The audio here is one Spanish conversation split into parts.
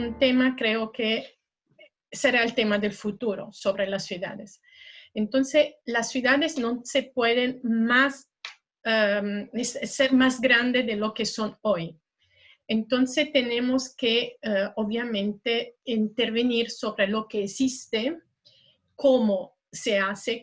un tema, creo que será el tema del futuro sobre las ciudades. Entonces, las ciudades no se pueden ser más grandes de lo que son hoy. Entonces, tenemos que, obviamente, intervenir sobre lo que existe, cómo se hace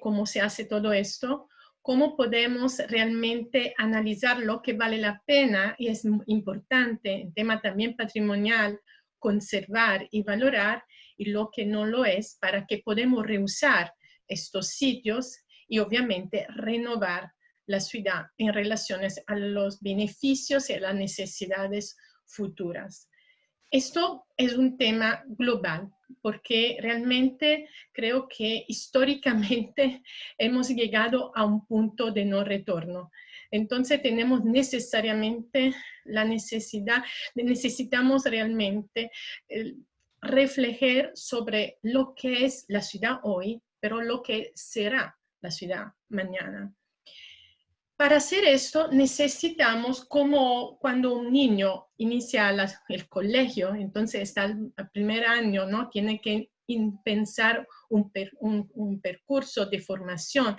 todo esto, cómo podemos realmente analizar lo que vale la pena, y es importante, en tema también patrimonial, conservar y valorar, y lo que no lo es, para que podamos reusar estos sitios y obviamente renovar la ciudad en relación a los beneficios y a las necesidades futuras. Esto es un tema global, porque realmente creo que históricamente hemos llegado a un punto de no retorno. Entonces tenemos necesariamente la necesidad, necesitamos realmente reflejar sobre lo que es la ciudad hoy, pero lo que será la ciudad mañana. Para hacer esto necesitamos, como cuando un niño inicia el colegio, entonces está el primer año, ¿no? Tiene que pensar un percurso de formación,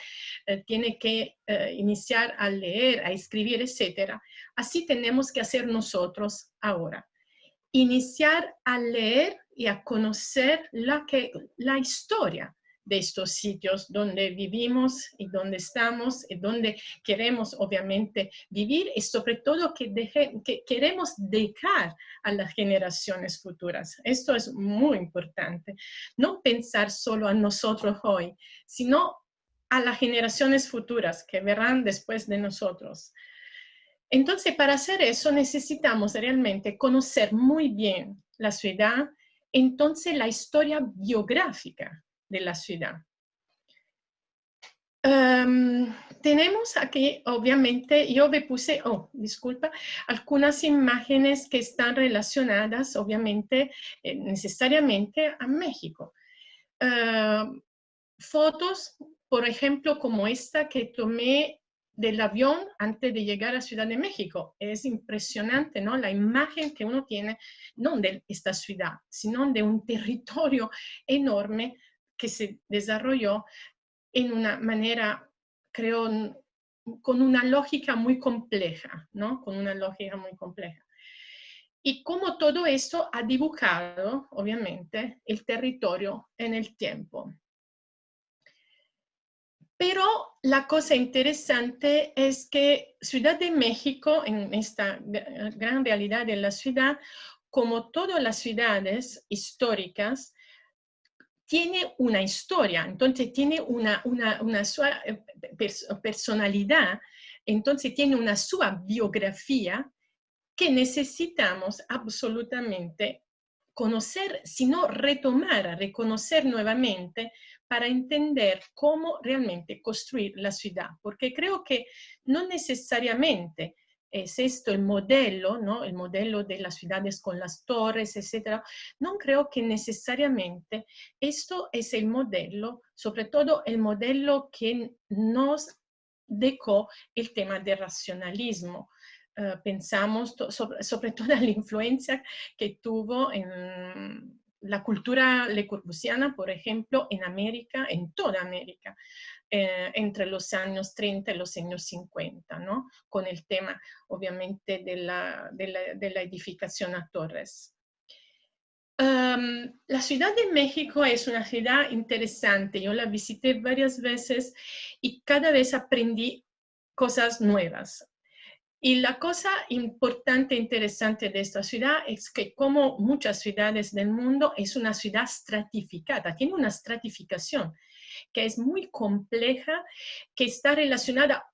tiene que iniciar a leer, a escribir, etc. Así tenemos que hacer nosotros ahora. Iniciar a leer y a conocer la historia de estos sitios donde vivimos y donde estamos y donde queremos obviamente vivir, y sobre todo que queremos dejar a las generaciones futuras. Esto es muy importante. No pensar solo a nosotros hoy, sino a las generaciones futuras que verán después de nosotros. Entonces, para hacer eso necesitamos realmente conocer muy bien la ciudad, entonces la historia biográfica de la ciudad. Tenemos aquí, obviamente, yo me puse, algunas imágenes que están relacionadas, obviamente, necesariamente a México. Fotos, por ejemplo, como esta que tomé del avión antes de llegar a Ciudad de México. Es impresionante, ¿no? La imagen que uno tiene, no de esta ciudad, sino de un territorio enorme que se desarrolló en una manera, creo, con una lógica muy compleja, ¿no? Con una lógica muy compleja. Y cómo todo esto ha dibujado, obviamente, el territorio en el tiempo. Pero la cosa interesante es que Ciudad de México, en esta gran realidad de la ciudad, como todas las ciudades históricas, tiene una historia, entonces tiene una sua personalidad, entonces tiene una sua biografía que necesitamos absolutamente conocer, sino retomar, reconocer nuevamente para entender cómo realmente construir la ciudad. Porque creo que no necesariamente es esto el modelo, ¿no? El modelo de las ciudades con las torres, etc. No creo que necesariamente esto es el modelo, sobre todo el modelo que nos dejó el tema del racionalismo. Pensamos sobre toda la influencia que tuvo en la cultura le Corbusiana, por ejemplo, en América, en toda América, entre los años 30 y los años 50, ¿no? Con el tema, obviamente, de la edificación a torres. La Ciudad de México es una ciudad interesante. Yo la visité varias veces y cada vez aprendí cosas nuevas. Y la cosa importante e interesante de esta ciudad es que, como muchas ciudades del mundo, es una ciudad estratificada, tiene una estratificación que es muy compleja, que está relacionada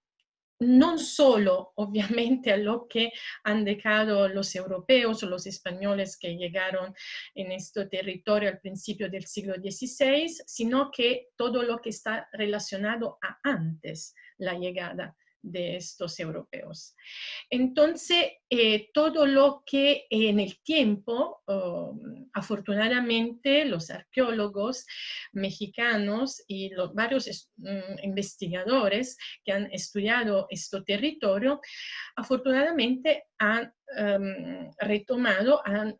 no solo, obviamente, a lo que han dejado los europeos o los españoles que llegaron en este territorio al principio del siglo XVI, sino que todo lo que está relacionado a antes la llegada de estos europeos. Entonces, todo lo que en el tiempo, afortunadamente, los arqueólogos mexicanos y los varios investigadores que han estudiado este territorio, afortunadamente han retomado, han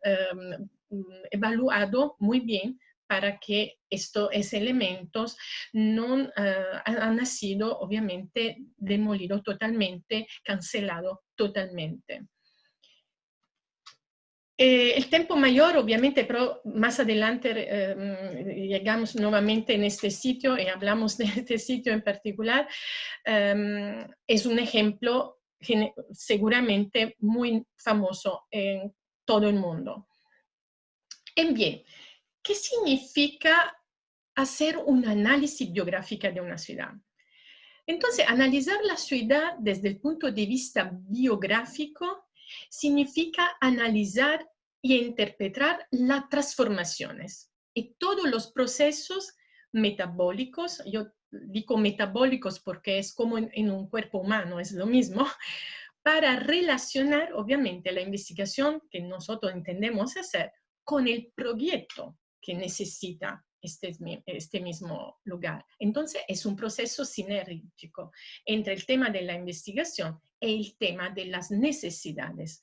evaluado muy bien para que estos elementos no han sido obviamente demolidos totalmente, cancelados totalmente. El tiempo mayor, obviamente, pero más adelante llegamos nuevamente en este sitio y hablamos de este sitio en particular, es un ejemplo seguramente muy famoso en todo el mundo. Bien, ¿qué significa hacer un análisis biográfico de una ciudad? Entonces, analizar la ciudad desde el punto de vista biográfico significa analizar y interpretar las transformaciones y todos los procesos metabólicos. Yo digo metabólicos porque es como en un cuerpo humano, es lo mismo, para relacionar, obviamente, la investigación que nosotros entendemos hacer con el proyecto que necesita este mismo lugar. Entonces, es un proceso sinérgico entre el tema de la investigación y el tema de las necesidades.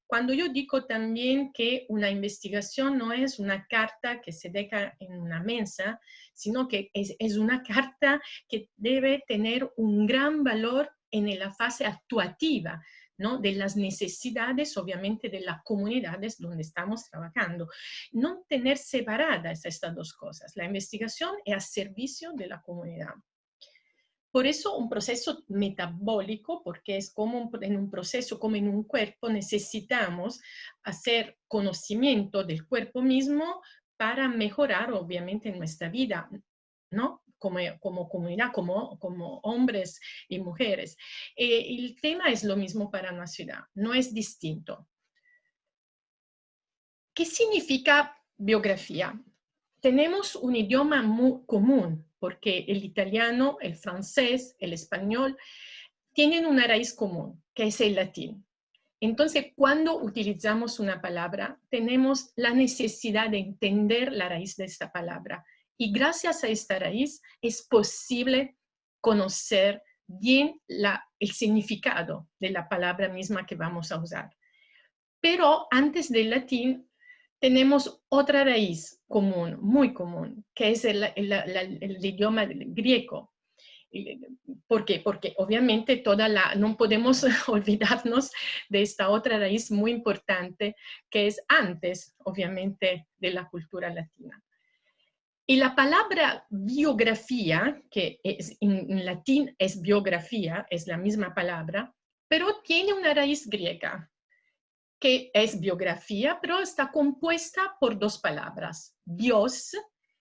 Cuando yo digo también que una investigación no es una carta que se deja en una mesa, sino que es una carta que debe tener un gran valor en la fase actuativa, ¿no? De las necesidades, obviamente, de las comunidades donde estamos trabajando. No tener separadas estas dos cosas. La investigación es a servicio de la comunidad. Por eso un proceso metabólico, porque es como en un proceso, como en un cuerpo, necesitamos hacer conocimiento del cuerpo mismo para mejorar, obviamente, nuestra vida, ¿no? Como comunidad, como hombres y mujeres. El tema es lo mismo para una ciudad, no es distinto. ¿Qué significa biografía? Tenemos un idioma muy común, porque el italiano, el francés, el español tienen una raíz común, que es el latín. Entonces, cuando utilizamos una palabra, tenemos la necesidad de entender la raíz de esta palabra. Y gracias a esta raíz es posible conocer bien el significado de la palabra misma que vamos a usar. Pero antes del latín tenemos otra raíz común, muy común, que es el idioma griego. ¿Por qué? Porque obviamente no podemos olvidarnos de esta otra raíz muy importante que es antes, obviamente, de la cultura latina. Y la palabra biografía, que en latín es biografía, es la misma palabra, pero tiene una raíz griega, que es biografía, pero está compuesta por dos palabras. Bios,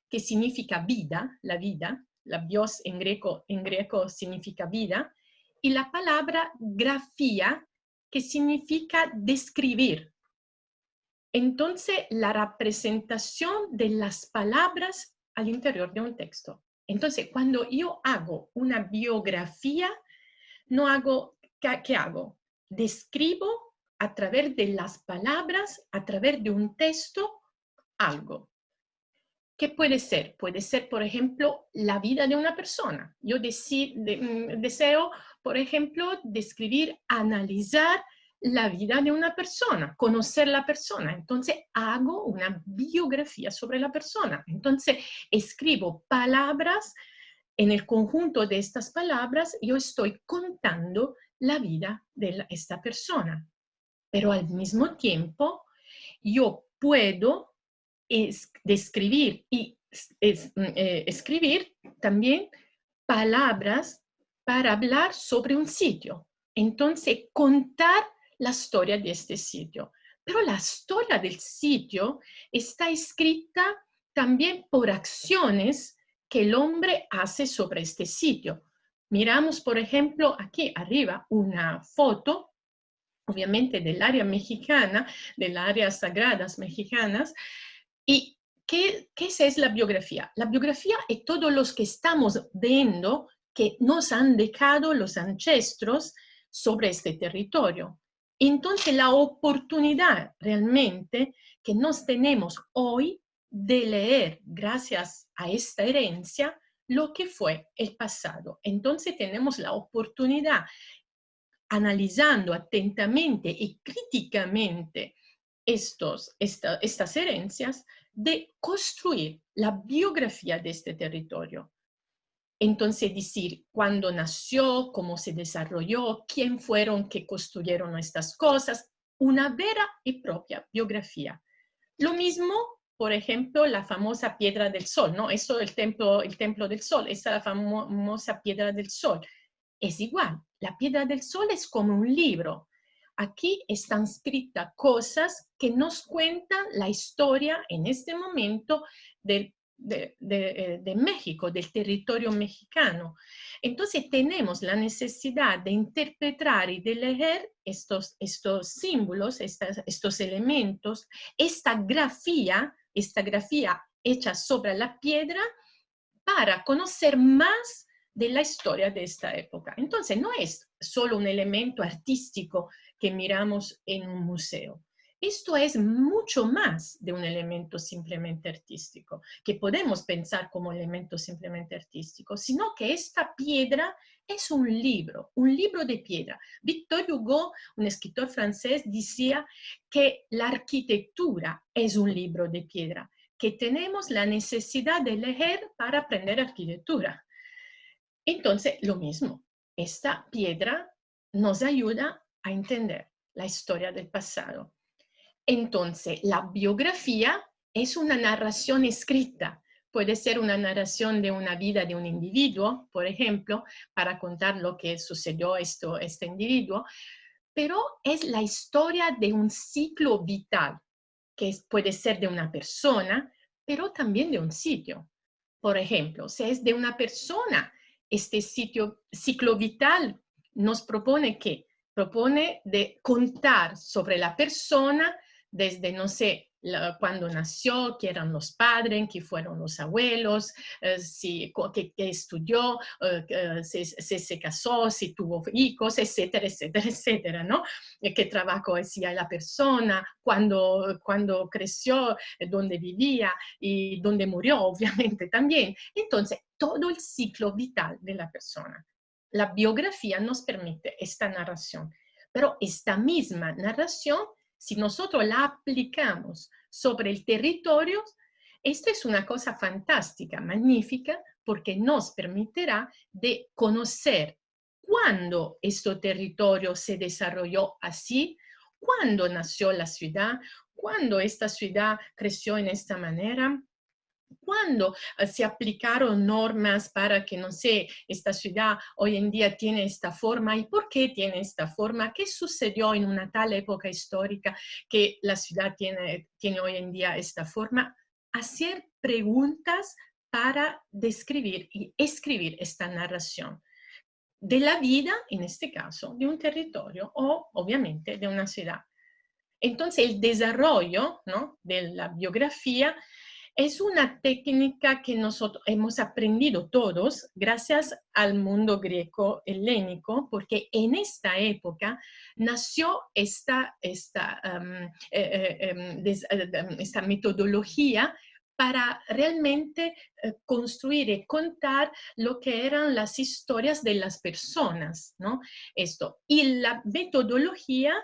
que significa vida, la bios en griego significa vida, y la palabra grafía, que significa describir. Entonces, la representación de las palabras al interior de un texto. Entonces, cuando yo hago una biografía, no hago, ¿qué hago? Describo a través de las palabras, a través de un texto, algo. ¿Qué puede ser? Puede ser, por ejemplo, la vida de una persona. Yo deseo, por ejemplo, describir, analizar la vida de una persona, conocer la persona. Entonces, hago una biografía sobre la persona. Entonces, escribo palabras. En el conjunto de estas palabras, yo estoy contando la vida de esta persona. Pero al mismo tiempo, yo puedo describir y escribir también palabras para hablar sobre un sitio. Entonces, contar la historia de este sitio. Pero la historia del sitio está escrita también por acciones que el hombre hace sobre este sitio. Miramos, por ejemplo, aquí arriba una foto, obviamente del área mexicana, del área sagradas mexicanas. ¿Y qué es la biografía? La biografía es todos los que estamos viendo que nos han dejado los ancestros sobre este territorio. Entonces, la oportunidad realmente que nos tenemos hoy de leer, gracias a esta herencia, lo que fue el pasado. Entonces, tenemos la oportunidad, analizando atentamente y críticamente estas herencias, de construir la biografía de este territorio. Entonces, decir cuándo nació, cómo se desarrolló, quién fueron que construyeron estas cosas, una vera y propia biografía. Lo mismo, por ejemplo, la famosa Piedra del Sol, ¿no? Eso, el templo del Sol, esa es la famosa Piedra del Sol. Es igual, la Piedra del Sol es como un libro. Aquí están escritas cosas que nos cuentan la historia en este momento de México, del territorio mexicano. Entonces tenemos la necesidad de interpretar y de leer estos símbolos, estos elementos, esta grafía hecha sobre la piedra para conocer más de la historia de esta época. Entonces, no es solo un elemento artístico que miramos en un museo. Esto es mucho más de un elemento simplemente artístico, que podemos pensar como elemento simplemente artístico, sino que esta piedra es un libro de piedra. Victor Hugo, un escritor francés, decía que la arquitectura es un libro de piedra, que tenemos la necesidad de leer para aprender arquitectura. Entonces, lo mismo, esta piedra nos ayuda a entender la historia del pasado. Entonces, la biografía es una narración escrita. Puede ser una narración de una vida de un individuo, por ejemplo, para contar lo que sucedió a este individuo, pero es la historia de un ciclo vital, que puede ser de una persona, pero también de un sitio. Por ejemplo, si es de una persona, este ciclo vital nos propone ¿qué? Propone de contar sobre la persona desde, no sé, cuándo nació, quién eran los padres, quién fueron los abuelos, qué estudió, si se casó, si tuvo hijos, etcétera, etcétera, etcétera, ¿no? Qué trabajo hacía la persona, cuando creció, dónde vivía y dónde murió, obviamente, también. Entonces, todo el ciclo vital de la persona. La biografía nos permite esta narración, pero esta misma narración, si nosotros la aplicamos sobre el territorio, esto es una cosa fantástica, magnífica, porque nos permitirá de conocer cuándo este territorio se desarrolló así, cuándo nació la ciudad, cuándo esta ciudad creció en esta manera, cuando se aplicaron normas para que, no sé, esta ciudad hoy en día tiene esta forma y por qué tiene esta forma, qué sucedió en una tal época histórica que la ciudad tiene hoy en día esta forma. Hacer preguntas para describir y escribir esta narración de la vida, en este caso, de un territorio o obviamente de una ciudad. Entonces, el desarrollo, ¿no?, de la biografía es una técnica que nosotros hemos aprendido todos gracias al mundo greco-helénico, porque en esta época nació esta metodología para realmente construir y contar lo que eran las historias de las personas, ¿no? Y la metodología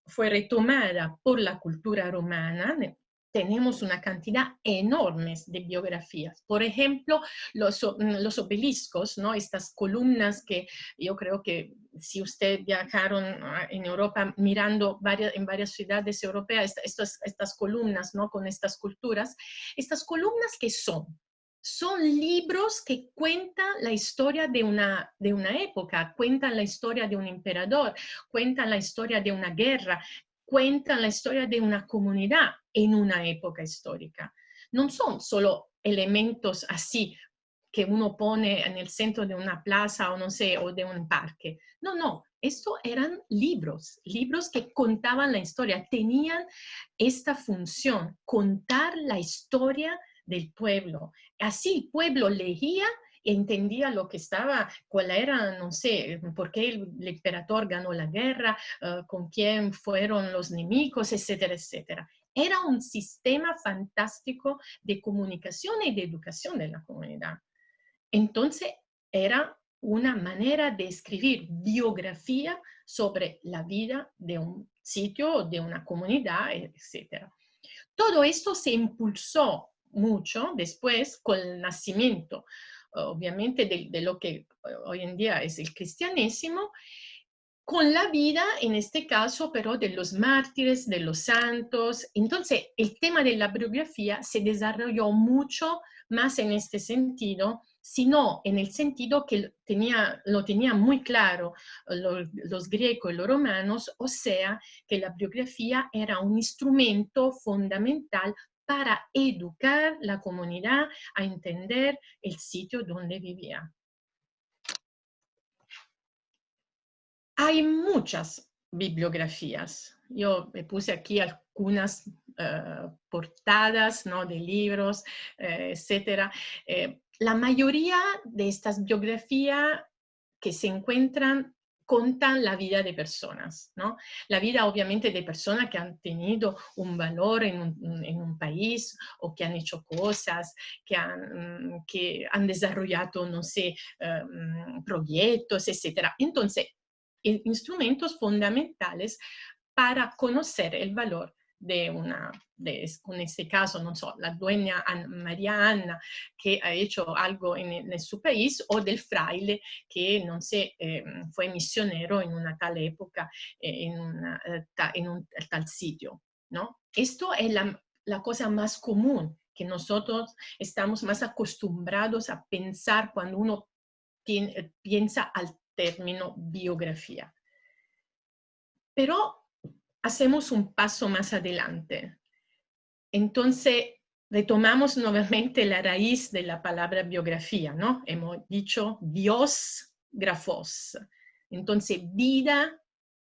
fue retomada por la cultura romana. Tenemos una cantidad enorme de biografías. Por ejemplo, los obeliscos, ¿no? Estas columnas que yo creo que si ustedes viajaron en Europa mirando en varias ciudades europeas, estas columnas, ¿no?, con estas culturas, estas columnas que son libros que cuentan la historia de una época, cuentan la historia de un emperador, cuentan la historia de una guerra, cuentan la historia de una comunidad en una época histórica. No son solo elementos así que uno pone en el centro de una plaza o no sé, o de un parque. No, no, estos eran libros que contaban la historia, tenían esta función, contar la historia del pueblo. Así el pueblo leía y entendía lo que estaba, cuál era, no sé, por qué el emperador ganó la guerra, con quién fueron los enemigos, etcétera, etcétera. Era un sistema fantástico de comunicación y de educación de la comunidad. Entonces, era una manera de escribir biografía sobre la vida de un sitio, de una comunidad, etc. Todo esto se impulsó mucho después con el nacimiento, obviamente, de lo que hoy en día es el cristianismo, con la vida, en este caso, pero de los mártires, de los santos. Entonces, el tema de la biografía se desarrolló mucho más en este sentido, sino en el sentido que lo tenía muy claro los griegos y los romanos, o sea, que la biografía era un instrumento fundamental para educar la comunidad a entender el sitio donde vivía. Hay muchas bibliografías. Yo me puse aquí algunas portadas, ¿no?, de libros, etc. La mayoría de estas biografías que se encuentran contan la vida de personas, ¿no? La vida obviamente de personas que han tenido un valor en un país o que han hecho cosas, que han desarrollado, no sé, proyectos, etc. Entonces, instrumentos fundamentales para conocer el valor de en este caso, no sé, la dueña María Ana, que ha hecho algo en su país, o del fraile que, no sé, fue misionero en una tal época, en un tal sitio, ¿no? Esto es la cosa más común que nosotros estamos más acostumbrados a pensar cuando uno piensa al término biografía. Pero hacemos un paso más adelante. Entonces, retomamos nuevamente la raíz de la palabra biografía, ¿no? Hemos dicho bios, grafos. Entonces, vida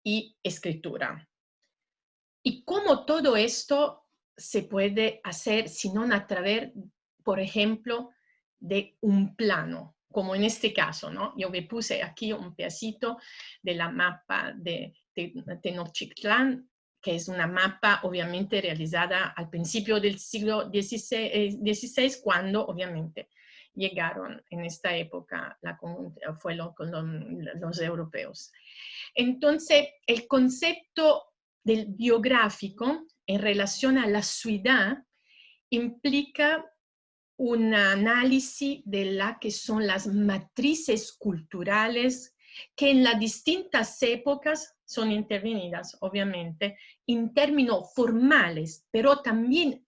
y escritura. Y cómo todo esto se puede hacer, si no a través, por ejemplo, de un plano, como en este caso, ¿no? Yo me puse aquí un pedacito de la mapa de Tenochtitlán, que es una mapa obviamente realizada al principio del siglo XVI, cuando obviamente llegaron en esta época, fue con los europeos. Entonces, el concepto del biográfico en relación a la ciudad implica un análisis de la que son las matrices culturales que en las distintas épocas son intervenidas, obviamente, en términos formales, pero también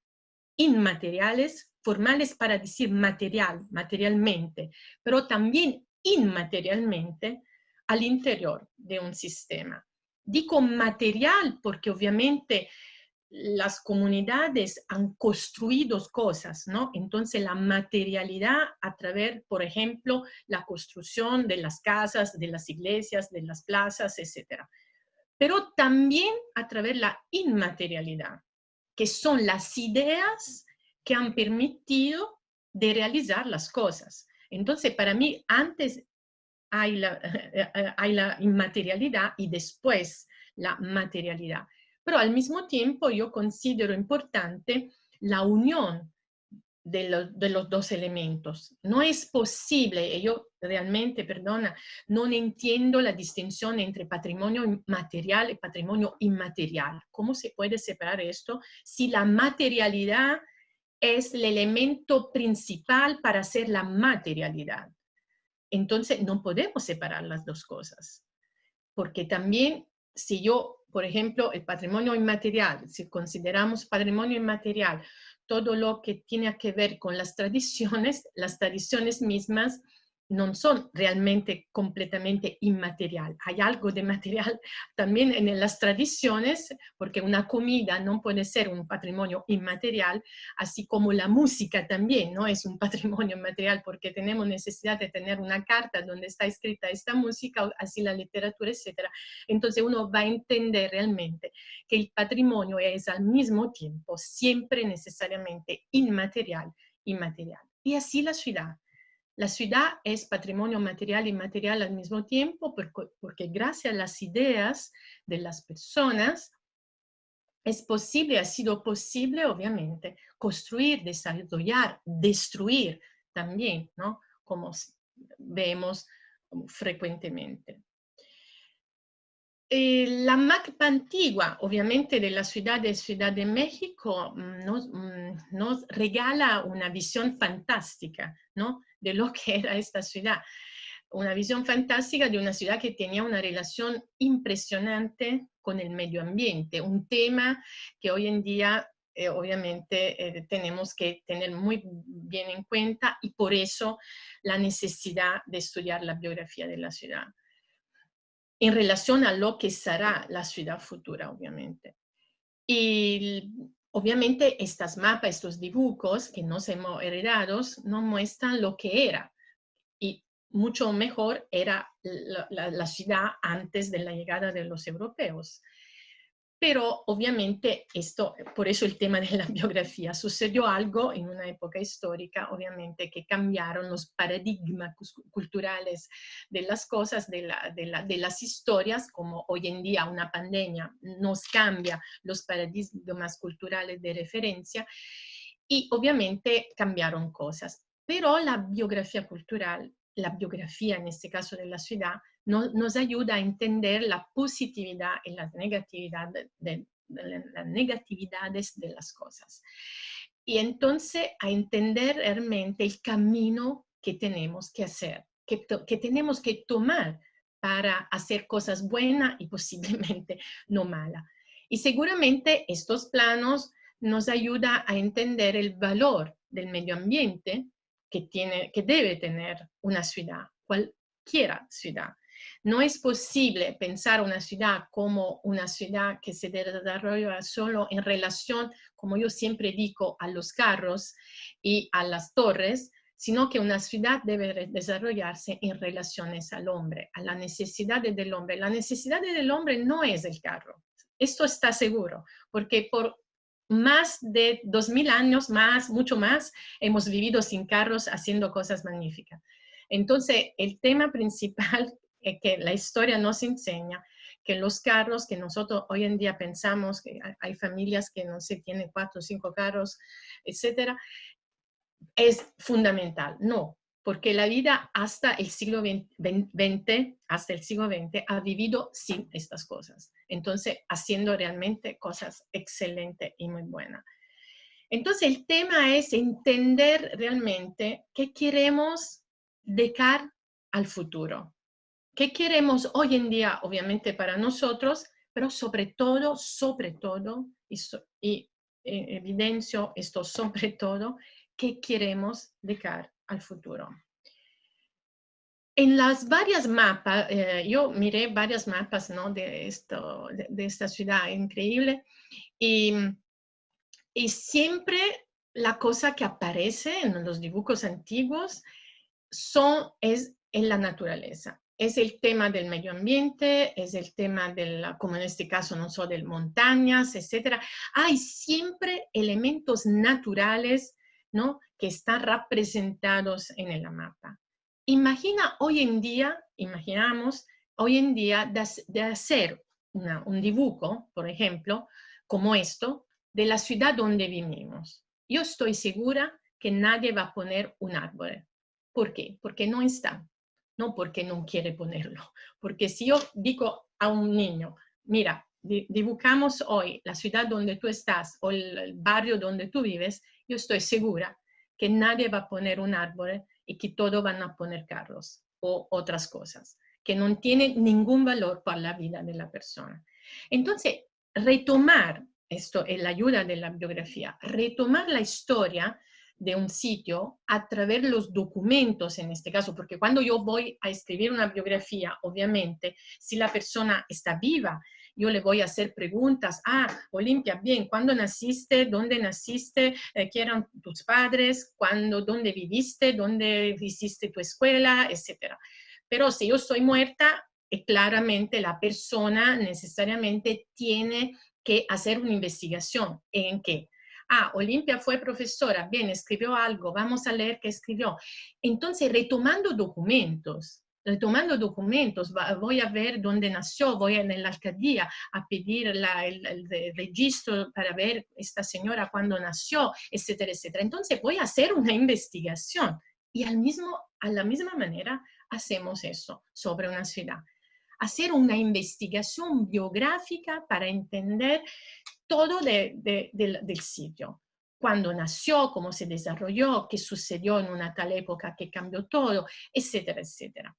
inmateriales, formales para decir materialmente, pero también inmaterialmente al interior de un sistema. Digo material porque obviamente las comunidades han construido cosas, ¿no? Entonces la materialidad a través, por ejemplo, la construcción de las casas, de las iglesias, de las plazas, etc. Pero también a través de la inmaterialidad, que son las ideas que han permitido de realizar las cosas. Entonces, para mí, antes hay la inmaterialidad y después la materialidad. Pero al mismo tiempo yo considero importante la unión de los dos elementos. No es posible, yo realmente, perdona, no entiendo la distinción entre patrimonio material y patrimonio inmaterial. ¿Cómo se puede separar esto si la materialidad es el elemento principal para hacer la materialidad? Entonces no podemos separar las dos cosas, porque también si yo, por ejemplo, el patrimonio inmaterial, si consideramos patrimonio inmaterial todo lo que tiene que ver con las tradiciones mismas no son realmente completamente inmaterial. Hay algo de material también en las tradiciones, porque una comida no puede ser un patrimonio inmaterial, así como la música también no es un patrimonio inmaterial, porque tenemos necesidad de tener una carta donde está escrita esta música, así la literatura, etc. Entonces uno va a entender realmente que el patrimonio es al mismo tiempo siempre necesariamente inmaterial y material. Y así la ciudad. La ciudad es patrimonio material y inmaterial al mismo tiempo porque gracias a las ideas de las personas es posible, ha sido posible obviamente construir, desarrollar, destruir también, ¿no? Como vemos frecuentemente. La mapa antigua, obviamente, de la ciudad de Ciudad de México nos regala una visión fantástica, ¿no? De lo que era esta ciudad. Una visión fantástica de una ciudad que tenía una relación impresionante con el medio ambiente, un tema que hoy en día obviamente tenemos que tener muy bien en cuenta, y por eso la necesidad de estudiar la biografía de la ciudad en relación a lo que será la ciudad futura, obviamente. Y obviamente estos mapas, estos dibujos que nos hemos heredado, nos muestran lo que era. Y mucho mejor era la ciudad antes de la llegada de los europeos. Pero obviamente esto, por eso el tema de la biografía, sucedió algo en una época histórica, obviamente, que cambiaron los paradigmas culturales de las cosas, de las historias, como hoy en día una pandemia nos cambia los paradigmas culturales de referencia, y obviamente cambiaron cosas. Pero la biografía cultural, la biografía en este caso de la ciudad, nos ayuda a entender la positividad y las negatividades de las cosas. Y entonces a entender realmente el camino que tenemos que hacer, que tenemos que tomar para hacer cosas buenas y posiblemente no malas. Y seguramente estos planos nos ayudan a entender el valor del medio ambiente que debe tener una ciudad, cualquiera ciudad. No es posible pensar una ciudad como una ciudad que se desarrolla solo en relación, como yo siempre digo, a los carros y a las torres, sino que una ciudad debe desarrollarse en relaciones al hombre, a las necesidades del hombre. La necesidad del hombre no es el carro, esto está seguro, porque por más de 2000 años, mucho más, hemos vivido sin carros haciendo cosas magníficas. Entonces, el tema principal que la historia nos enseña, que los carros que nosotros hoy en día pensamos, que hay familias que no sé, tienen 4 o 5 carros, etcétera, es fundamental. No, porque la vida hasta el siglo XX, ha vivido sin estas cosas. Entonces, haciendo realmente cosas excelentes y muy buenas. Entonces, el tema es entender realmente qué queremos dejar al futuro. ¿Qué queremos hoy en día, obviamente, para nosotros, pero sobre todo, y evidencio esto sobre todo, qué queremos dejar al futuro? En las varias mapas, yo miré varias mapas, ¿no? de esta ciudad increíble, y siempre la cosa que aparece en los dibujos antiguos es en la naturaleza. Es el tema del medio ambiente, es el tema como en este caso, no solo de montañas, etc. Hay siempre elementos naturales, ¿no? Que están representados en el mapa. Imaginamos hoy en día de hacer un dibujo, por ejemplo, como esto, de la ciudad donde vivimos. Yo estoy segura que nadie va a poner un árbol. ¿Por qué? Porque no está, no porque no quiere ponerlo. Porque si yo digo a un niño, mira, dibujamos hoy la ciudad donde tú estás o el barrio donde tú vives, yo estoy segura que nadie va a poner un árbol y que todos van a poner carros o otras cosas, que no tienen ningún valor para la vida de la persona. Entonces, retomar esto es la ayuda de la biografía, retomar la historia de un sitio a través de los documentos en este caso, porque cuando yo voy a escribir una biografía, obviamente, si la persona está viva, yo le voy a hacer preguntas. Olimpia, bien, ¿cuándo naciste? ¿Dónde naciste? ¿Qué eran tus padres? ¿Dónde viviste? ¿Dónde hiciste tu escuela? Etcétera. Pero si yo estoy muerta, claramente la persona necesariamente tiene que hacer una investigación. ¿En qué? Olimpia fue profesora, bien, escribió algo, vamos a leer qué escribió. Entonces, retomando documentos, voy a ver dónde nació, voy en la alcaldía a pedir el registro para ver esta señora cuándo nació, etcétera, etcétera. Entonces, voy a hacer una investigación y a la misma manera hacemos eso sobre una ciudad. hacer una investigación biográfica para entender todo del sitio. Cuándo nació, cómo se desarrolló, qué sucedió en una tal época que cambió todo, etcétera, etcétera.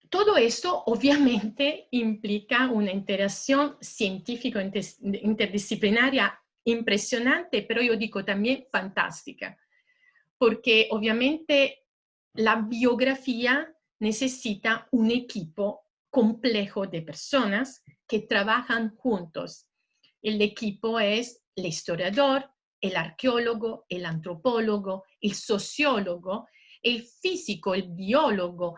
Todo esto obviamente implica una interacción científico-interdisciplinaria impresionante, pero yo digo también fantástica, porque obviamente la biografía necesita un equipo complejo de personas que trabajan juntos. El equipo es el historiador, el arqueólogo, el antropólogo, el sociólogo, el físico, el biólogo,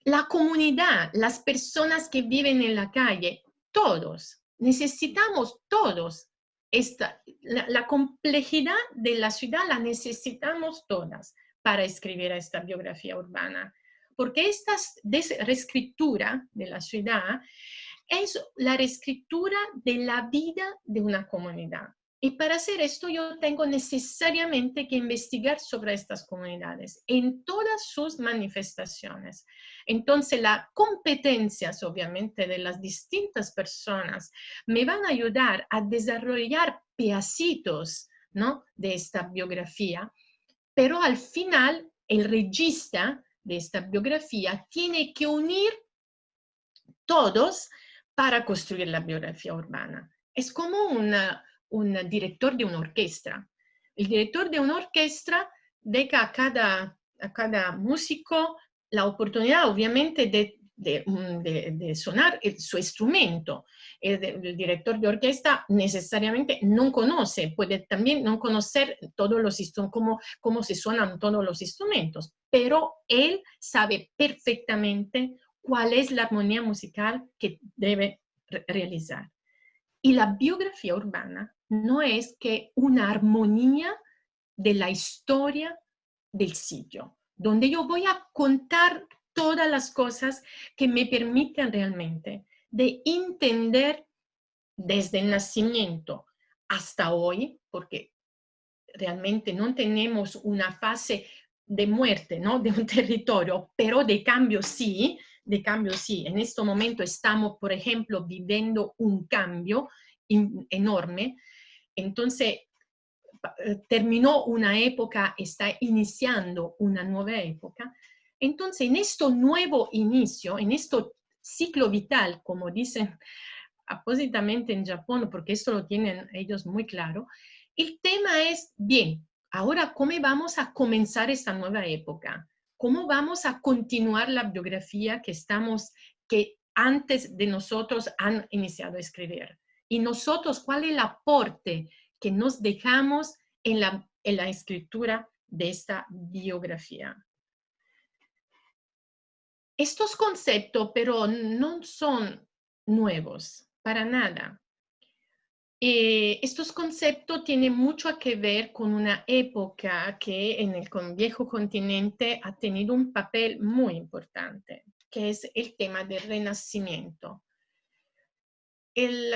la comunidad, las personas que viven en la calle, todos, necesitamos todos. La complejidad de la ciudad la necesitamos todas para escribir esta biografía urbana, porque esta reescritura de la ciudad es la reescritura de la vida de una comunidad. Y para hacer esto yo tengo necesariamente que investigar sobre estas comunidades en todas sus manifestaciones. Entonces las competencias obviamente de las distintas personas me van a ayudar a desarrollar pedacitos, ¿no?, de esta biografía, pero al final el regista de esta biografía tiene que unir todos para construir la biografía urbana. Es como un director de una orquesta. El director de una orquesta deja a cada músico la oportunidad, obviamente, de sonar su instrumento. El director de orquesta necesariamente no conoce, puede también no conocer todos los cómo se suenan todos los instrumentos, pero él sabe perfectamente cuál es la armonía musical que debe realizar. Y la biografía urbana no es que una armonía de la historia del sitio, donde yo voy a contar todas las cosas que me permiten realmente de entender desde el nacimiento hasta hoy, porque realmente no tenemos una fase de muerte, ¿no?, de un territorio, pero de cambio sí. En este momento estamos, por ejemplo, viviendo un cambio enorme. Entonces, terminó una época, está iniciando una nueva época. Entonces, en este nuevo inicio, en este ciclo vital, como dicen apósitamente en Japón, porque esto lo tienen ellos muy claro, el tema es, bien, ahora, ¿cómo vamos a comenzar esta nueva época? ¿Cómo vamos a continuar la biografía que antes de nosotros han iniciado a escribir? Y nosotros, ¿cuál es el aporte que nos dejamos en la escritura de esta biografía? Estos conceptos, pero no son nuevos, para nada. Estos conceptos tienen mucho que ver con una época que en el viejo continente ha tenido un papel muy importante, que es el tema del Renacimiento. El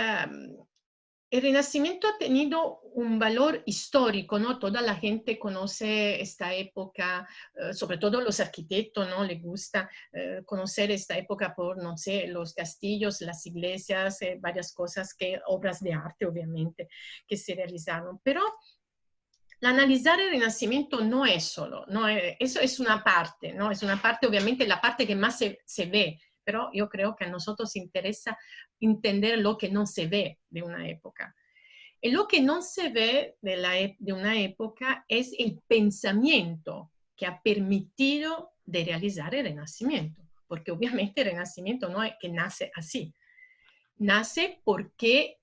Renacimiento ha tenido un valor histórico, ¿no? Toda la gente conoce esta época, sobre todo los arquitectos, ¿no? Les gusta conocer esta época por, no sé, los castillos, las iglesias, varias cosas, obras de arte, obviamente, que se realizaron. Pero analizar el Renacimiento no es solo, no eso es una parte, ¿no? Es una parte, obviamente, la parte que más se ve, pero yo creo que a nosotros interesa entender lo que no se ve de una época. Y lo que no se ve de una época es el pensamiento que ha permitido de realizar el Renacimiento, porque obviamente el Renacimiento no es que nace así, nace porque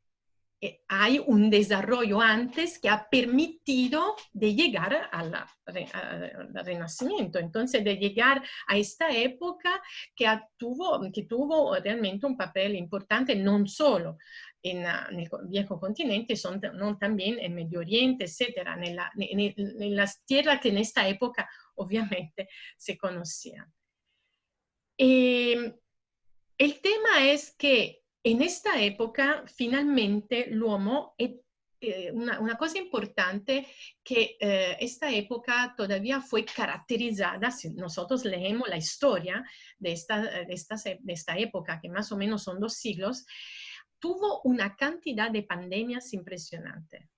hay un desarrollo antes que ha permitido de llegar al Renacimiento. Entonces, de llegar a esta época que tuvo realmente un papel importante, no solo en el viejo continente, sino también en Medio Oriente, etcétera, en las tierras que en esta época obviamente se conocían. El tema es que en esta época, finalmente, l'uomo una cosa importante que esta época todavía fue caracterizada, si nosotros leemos la historia de esta época, que más o menos son 2 siglos, tuvo una cantidad de pandemias impresionantes,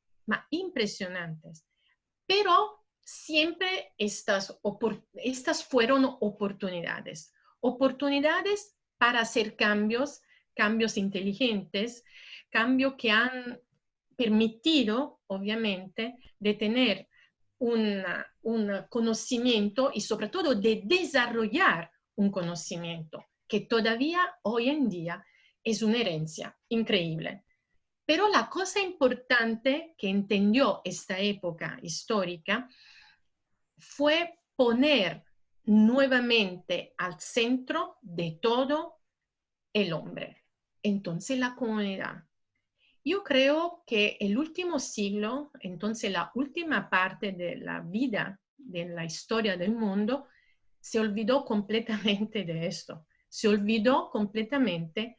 pero siempre estas fueron oportunidades para hacer cambios inteligentes, cambios que han permitido, obviamente, de tener un conocimiento y sobre todo de desarrollar un conocimiento que todavía hoy en día es una herencia increíble. Pero la cosa importante que entendió esta época histórica fue poner nuevamente al centro de todo el hombre. Entonces la comunidad. Yo creo que el último siglo, entonces la última parte de la vida, de la historia del mundo, se olvidó completamente de esto. Se olvidó completamente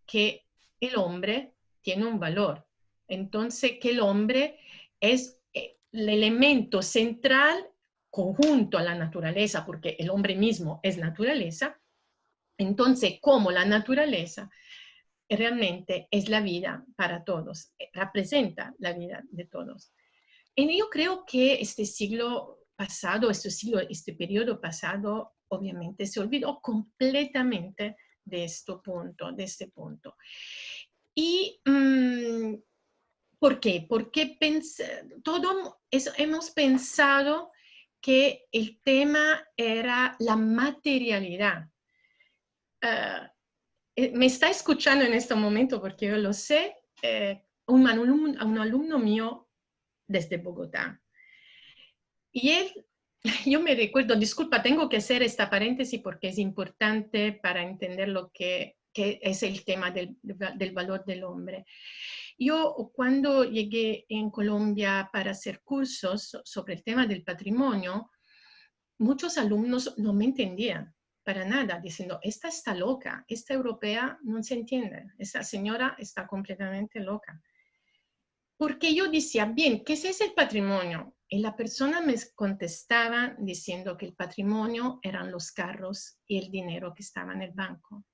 que el hombre tiene un valor. Entonces, que el hombre es el elemento central conjunto a la naturaleza, porque el hombre mismo es naturaleza. Entonces, como la naturaleza realmente es la vida para todos, representa la vida de todos. Y yo creo que este siglo pasado, este periodo pasado, obviamente se olvidó completamente de este punto. ¿Y por qué? Porque hemos pensado que el tema era la materialidad. Me está escuchando en este momento, porque yo lo sé, un alumno mío desde Bogotá. Y él, yo me recuerdo, disculpa, tengo que hacer esta paréntesis porque es importante para entender lo que es el tema del valor del hombre. Yo cuando llegué en Colombia para hacer cursos sobre el tema del patrimonio, muchos alumnos no me entendían para nada, diciendo, esta está loca, esta europea no se entiende, esta señora está completamente loca. Porque yo decía, bien, ¿qué es el patrimonio? Y la persona me contestaba diciendo que el patrimonio eran los carros y el dinero que estaba en el banco.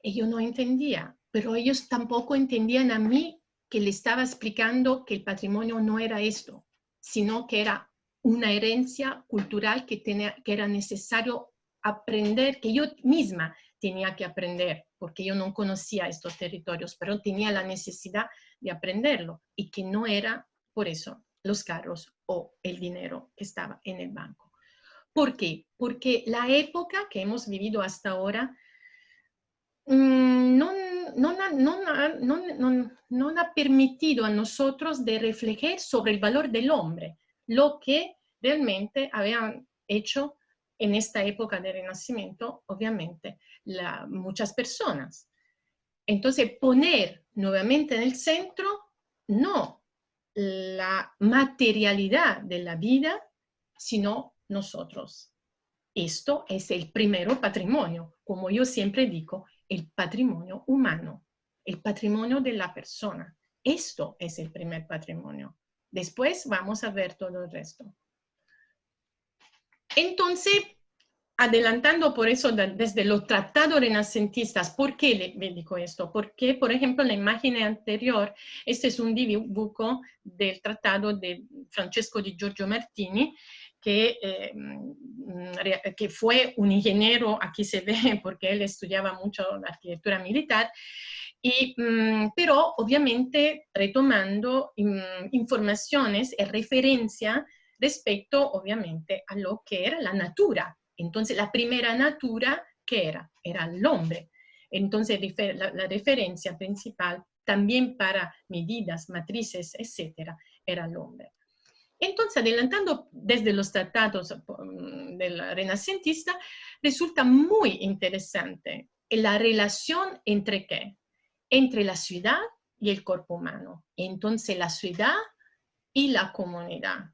Y yo no entendía, pero ellos tampoco entendían a mí que le estaba explicando que el patrimonio no era esto, sino que era una herencia cultural que era necesario aprender, que yo misma tenía que aprender, porque yo no conocía estos territorios, pero tenía la necesidad de aprenderlo y que no era por eso los carros o el dinero que estaba en el banco. ¿Por qué? Porque la época que hemos vivido hasta ahora no ha permitido a nosotros de reflejar sobre el valor del hombre, lo que realmente habían hecho en esta época del Renacimiento, obviamente, muchas personas. Entonces, poner nuevamente en el centro, no la materialidad de la vida, sino nosotros. Esto es el primer patrimonio, como yo siempre digo, el patrimonio humano, el patrimonio de la persona. Esto es el primer patrimonio. Después vamos a ver todo el resto. Entonces, adelantando por eso desde los tratados renacentistas, ¿por qué le digo esto? Porque, por ejemplo, en la imagen anterior, este es un dibujo del tratado de Francesco di Giorgio Martini, que fue un ingeniero, aquí se ve porque él estudiaba mucho la arquitectura militar, pero obviamente retomando informaciones y referencia respecto obviamente a lo que era la natura. Entonces la primera natura, ¿qué era? Era el hombre. Entonces la referencia principal también para medidas, matrices, etcétera, era el hombre. Entonces, adelantando desde los tratados del renacentista, resulta muy interesante la relación entre ¿qué? Entre la ciudad y el cuerpo humano. Entonces, la ciudad y la comunidad.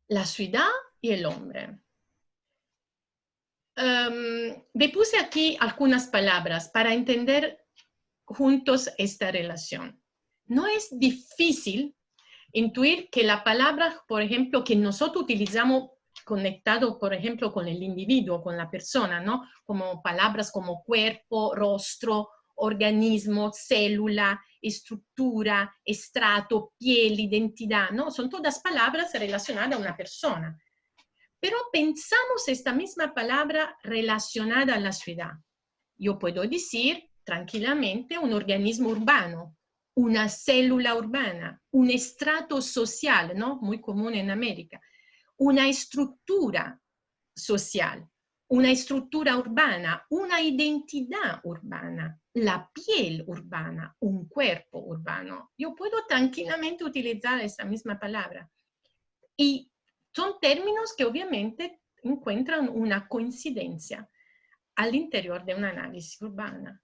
La ciudad y el hombre. Me puse aquí algunas palabras para entender juntos esta relación. no es difícil intuir que la palabra, por ejemplo, que nosotros utilizamos conectado, por ejemplo, con el individuo, con la persona, ¿no? Como palabras como cuerpo, rostro, organismo, célula, estructura, estrato, piel, identidad, ¿no? Son todas palabras relacionadas a una persona. Pero pensamos esta misma palabra relacionada a la ciudad. Yo puedo decir tranquilamente un organismo urbano, una célula urbana, un estrato social, ¿no? Muy común en América, una estructura social, una estructura urbana, una identidad urbana, la piel urbana, un cuerpo urbano. Yo puedo tranquilamente utilizar esa misma palabra. Y son términos que obviamente encuentran una coincidencia al interior de un análisis urbana.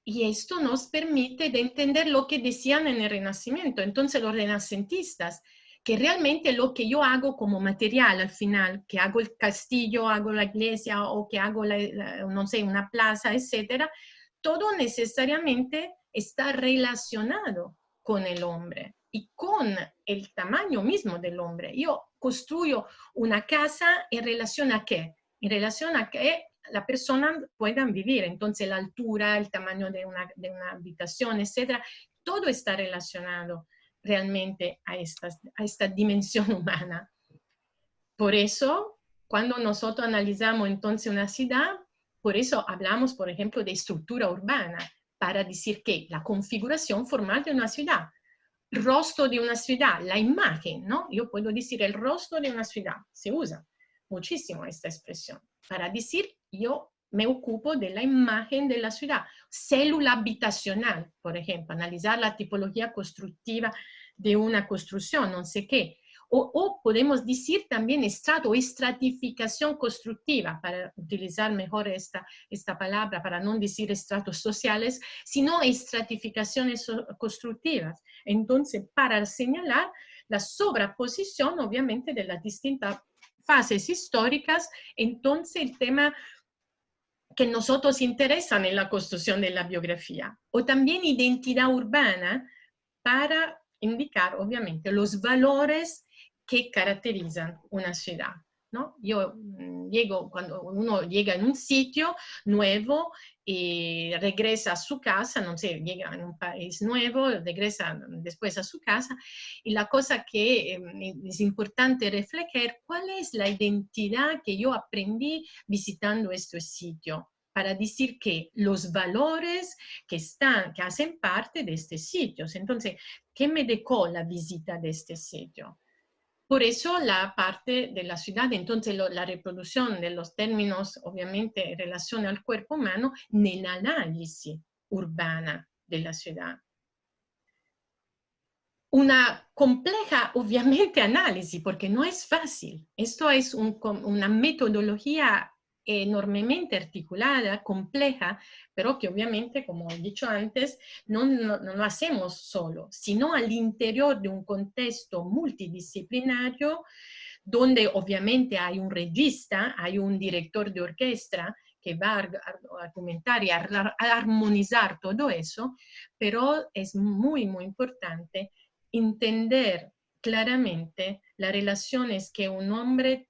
Y esto nos permite de entender lo que decían en el Renacimiento. Entonces los renacentistas, que realmente lo que yo hago como material al final, que hago el castillo, hago la iglesia o que hago, no sé, una plaza, etcétera, todo necesariamente está relacionado con el hombre y con el tamaño mismo del hombre. Yo construyo una casa en relación a qué? En relación a que la persona pueda vivir. Entonces la altura, el tamaño de una habitación, etcétera, todo está relacionado realmente a esta dimensión humana. Por eso, cuando nosotros analizamos entonces una ciudad, por eso hablamos, por ejemplo, de estructura urbana, para decir que la configuración formal de una ciudad, rostro de una ciudad, la imagen, ¿no? Yo puedo decir el rostro de una ciudad, se usa muchísimo esta expresión, para decir yo me ocupo de la imagen de la ciudad. Célula habitacional, por ejemplo, analizar la tipología constructiva de una construcción, no sé qué. O podemos decir también estrato o estratificación constructiva, para utilizar mejor esta palabra, para no decir estratos sociales, sino estratificaciones constructivas. Entonces, para señalar la sobreposición, obviamente, de las distintas fases históricas, entonces el tema que nosotros interesan en la construcción de la biografía. O también identidad urbana, para indicar, obviamente, los valores que caracterizan una ciudad, ¿no? Yo llego, cuando uno llega en un sitio nuevo y regresa a su casa, no sé, llega en un país nuevo, regresa después a su casa, y la cosa que es importante reflejar, ¿cuál es la identidad que yo aprendí visitando este sitio? Para decir que los valores que hacen parte de este sitio. Entonces, ¿qué me dejó la visita de este sitio? Por eso la parte de la ciudad, entonces la reproducción de los términos, obviamente, en relación al cuerpo humano, en el análisis urbana de la ciudad. Una compleja, obviamente, análisis, porque no es fácil. Esto es una metodología enormemente articulada, compleja, pero que obviamente, como he dicho antes, no lo hacemos solo, sino al interior de un contexto multidisciplinario, donde obviamente hay un regista, hay un director de orquesta que va a argumentar y a armonizar todo eso, pero es muy, muy importante entender claramente las relaciones que un hombre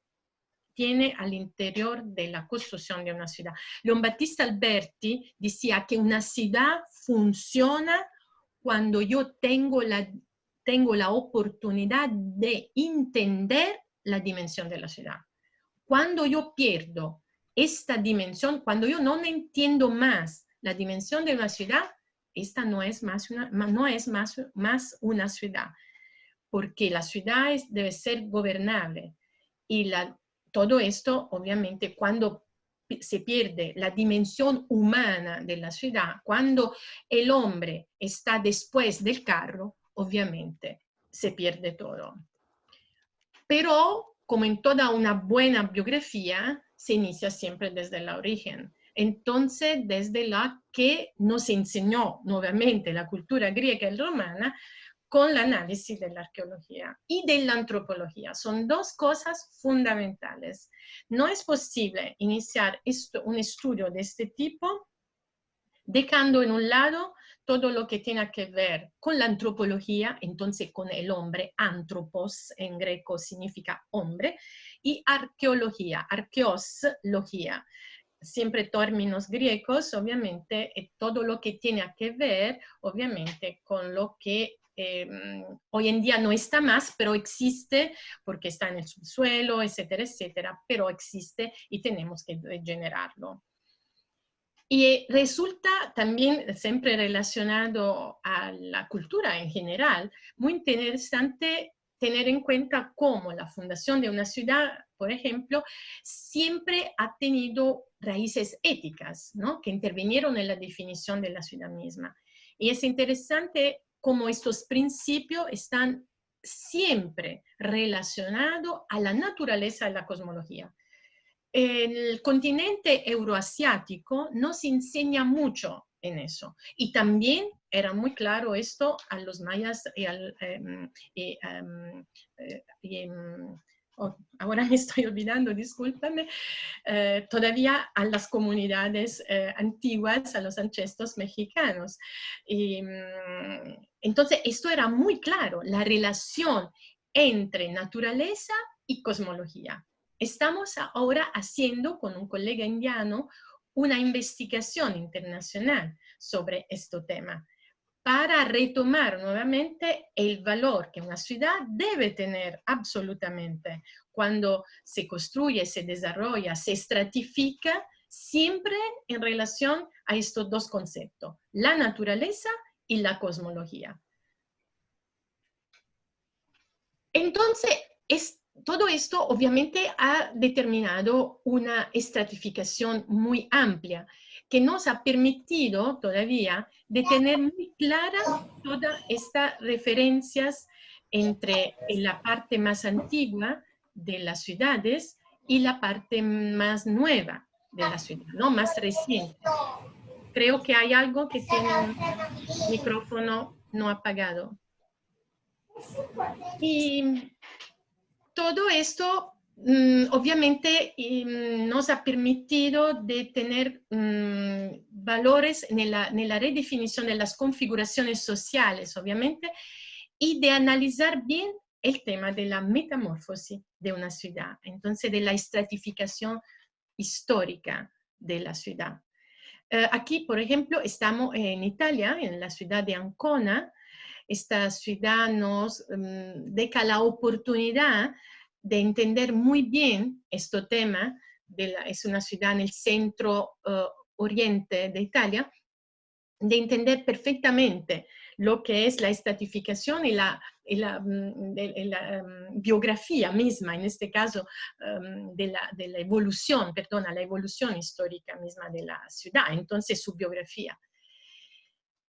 tiene al interior de la construcción de una ciudad. Leon Battista Alberti decía que una ciudad funciona cuando yo tengo la oportunidad de entender la dimensión de la ciudad. Cuando yo pierdo esta dimensión, cuando yo no entiendo más la dimensión de una ciudad, esta no es más una ciudad, porque la ciudad debe ser gobernable. Y todo esto, obviamente, cuando se pierde la dimensión humana de la ciudad, cuando el hombre está después del carro, obviamente se pierde todo. Pero, como en toda una buena biografía, se inicia siempre desde el origen. Entonces, desde la que nos enseñó nuevamente la cultura griega y romana, con el análisis de la arqueología y de la antropología. Son dos cosas fundamentales. No es posible iniciar un estudio de este tipo dejando en un lado todo lo que tiene que ver con la antropología, entonces con el hombre, antropos en greco significa hombre, y arqueología, arqueos, siempre términos griegos, obviamente, y todo lo que tiene que ver, obviamente, con lo que hoy en día no está más, pero existe porque está en el subsuelo, etcétera, etcétera, pero existe y tenemos que generarlo. Y resulta también, siempre relacionado a la cultura en general, muy interesante tener en cuenta cómo la fundación de una ciudad, por ejemplo, siempre ha tenido raíces éticas, ¿no? Que intervinieron en la definición de la ciudad misma. Y es interesante cómo estos principios están siempre relacionados a la naturaleza de la cosmología. El continente euroasiático nos enseña mucho en eso. Y también era muy claro esto a los mayas ahora me estoy olvidando, discúlpame, todavía a las comunidades antiguas, a los ancestros mexicanos. Y, entonces, esto era muy claro, la relación entre naturaleza y cosmología. Estamos ahora haciendo con un colega indiano una investigación internacional sobre este tema para retomar nuevamente el valor que una ciudad debe tener absolutamente cuando se construye, se desarrolla, se estratifica, siempre en relación a estos dos conceptos, la naturaleza y la cosmología. Entonces, todo esto obviamente ha determinado una estratificación muy amplia que nos ha permitido todavía de tener muy claras todas estas referencias entre la parte más antigua de las ciudades y la parte más nueva de la ciudad, ¿no? Más reciente. Creo que hay algo que tiene un micrófono no apagado. Y todo esto obviamente nos ha permitido de tener valores en la redefinición de las configuraciones sociales, obviamente, y de analizar bien el tema de la metamorfosis de una ciudad, entonces de la estratificación histórica de la ciudad. Aquí, por ejemplo, estamos en Italia, en la ciudad de Ancona. Esta ciudad nos deja la oportunidad de entender muy bien este tema. Es una ciudad en el centro oriente de Italia, de entender perfectamente lo que es la estratificación y la biografía misma, en este caso de la evolución, perdona, la evolución histórica misma de la ciudad, entonces su biografía.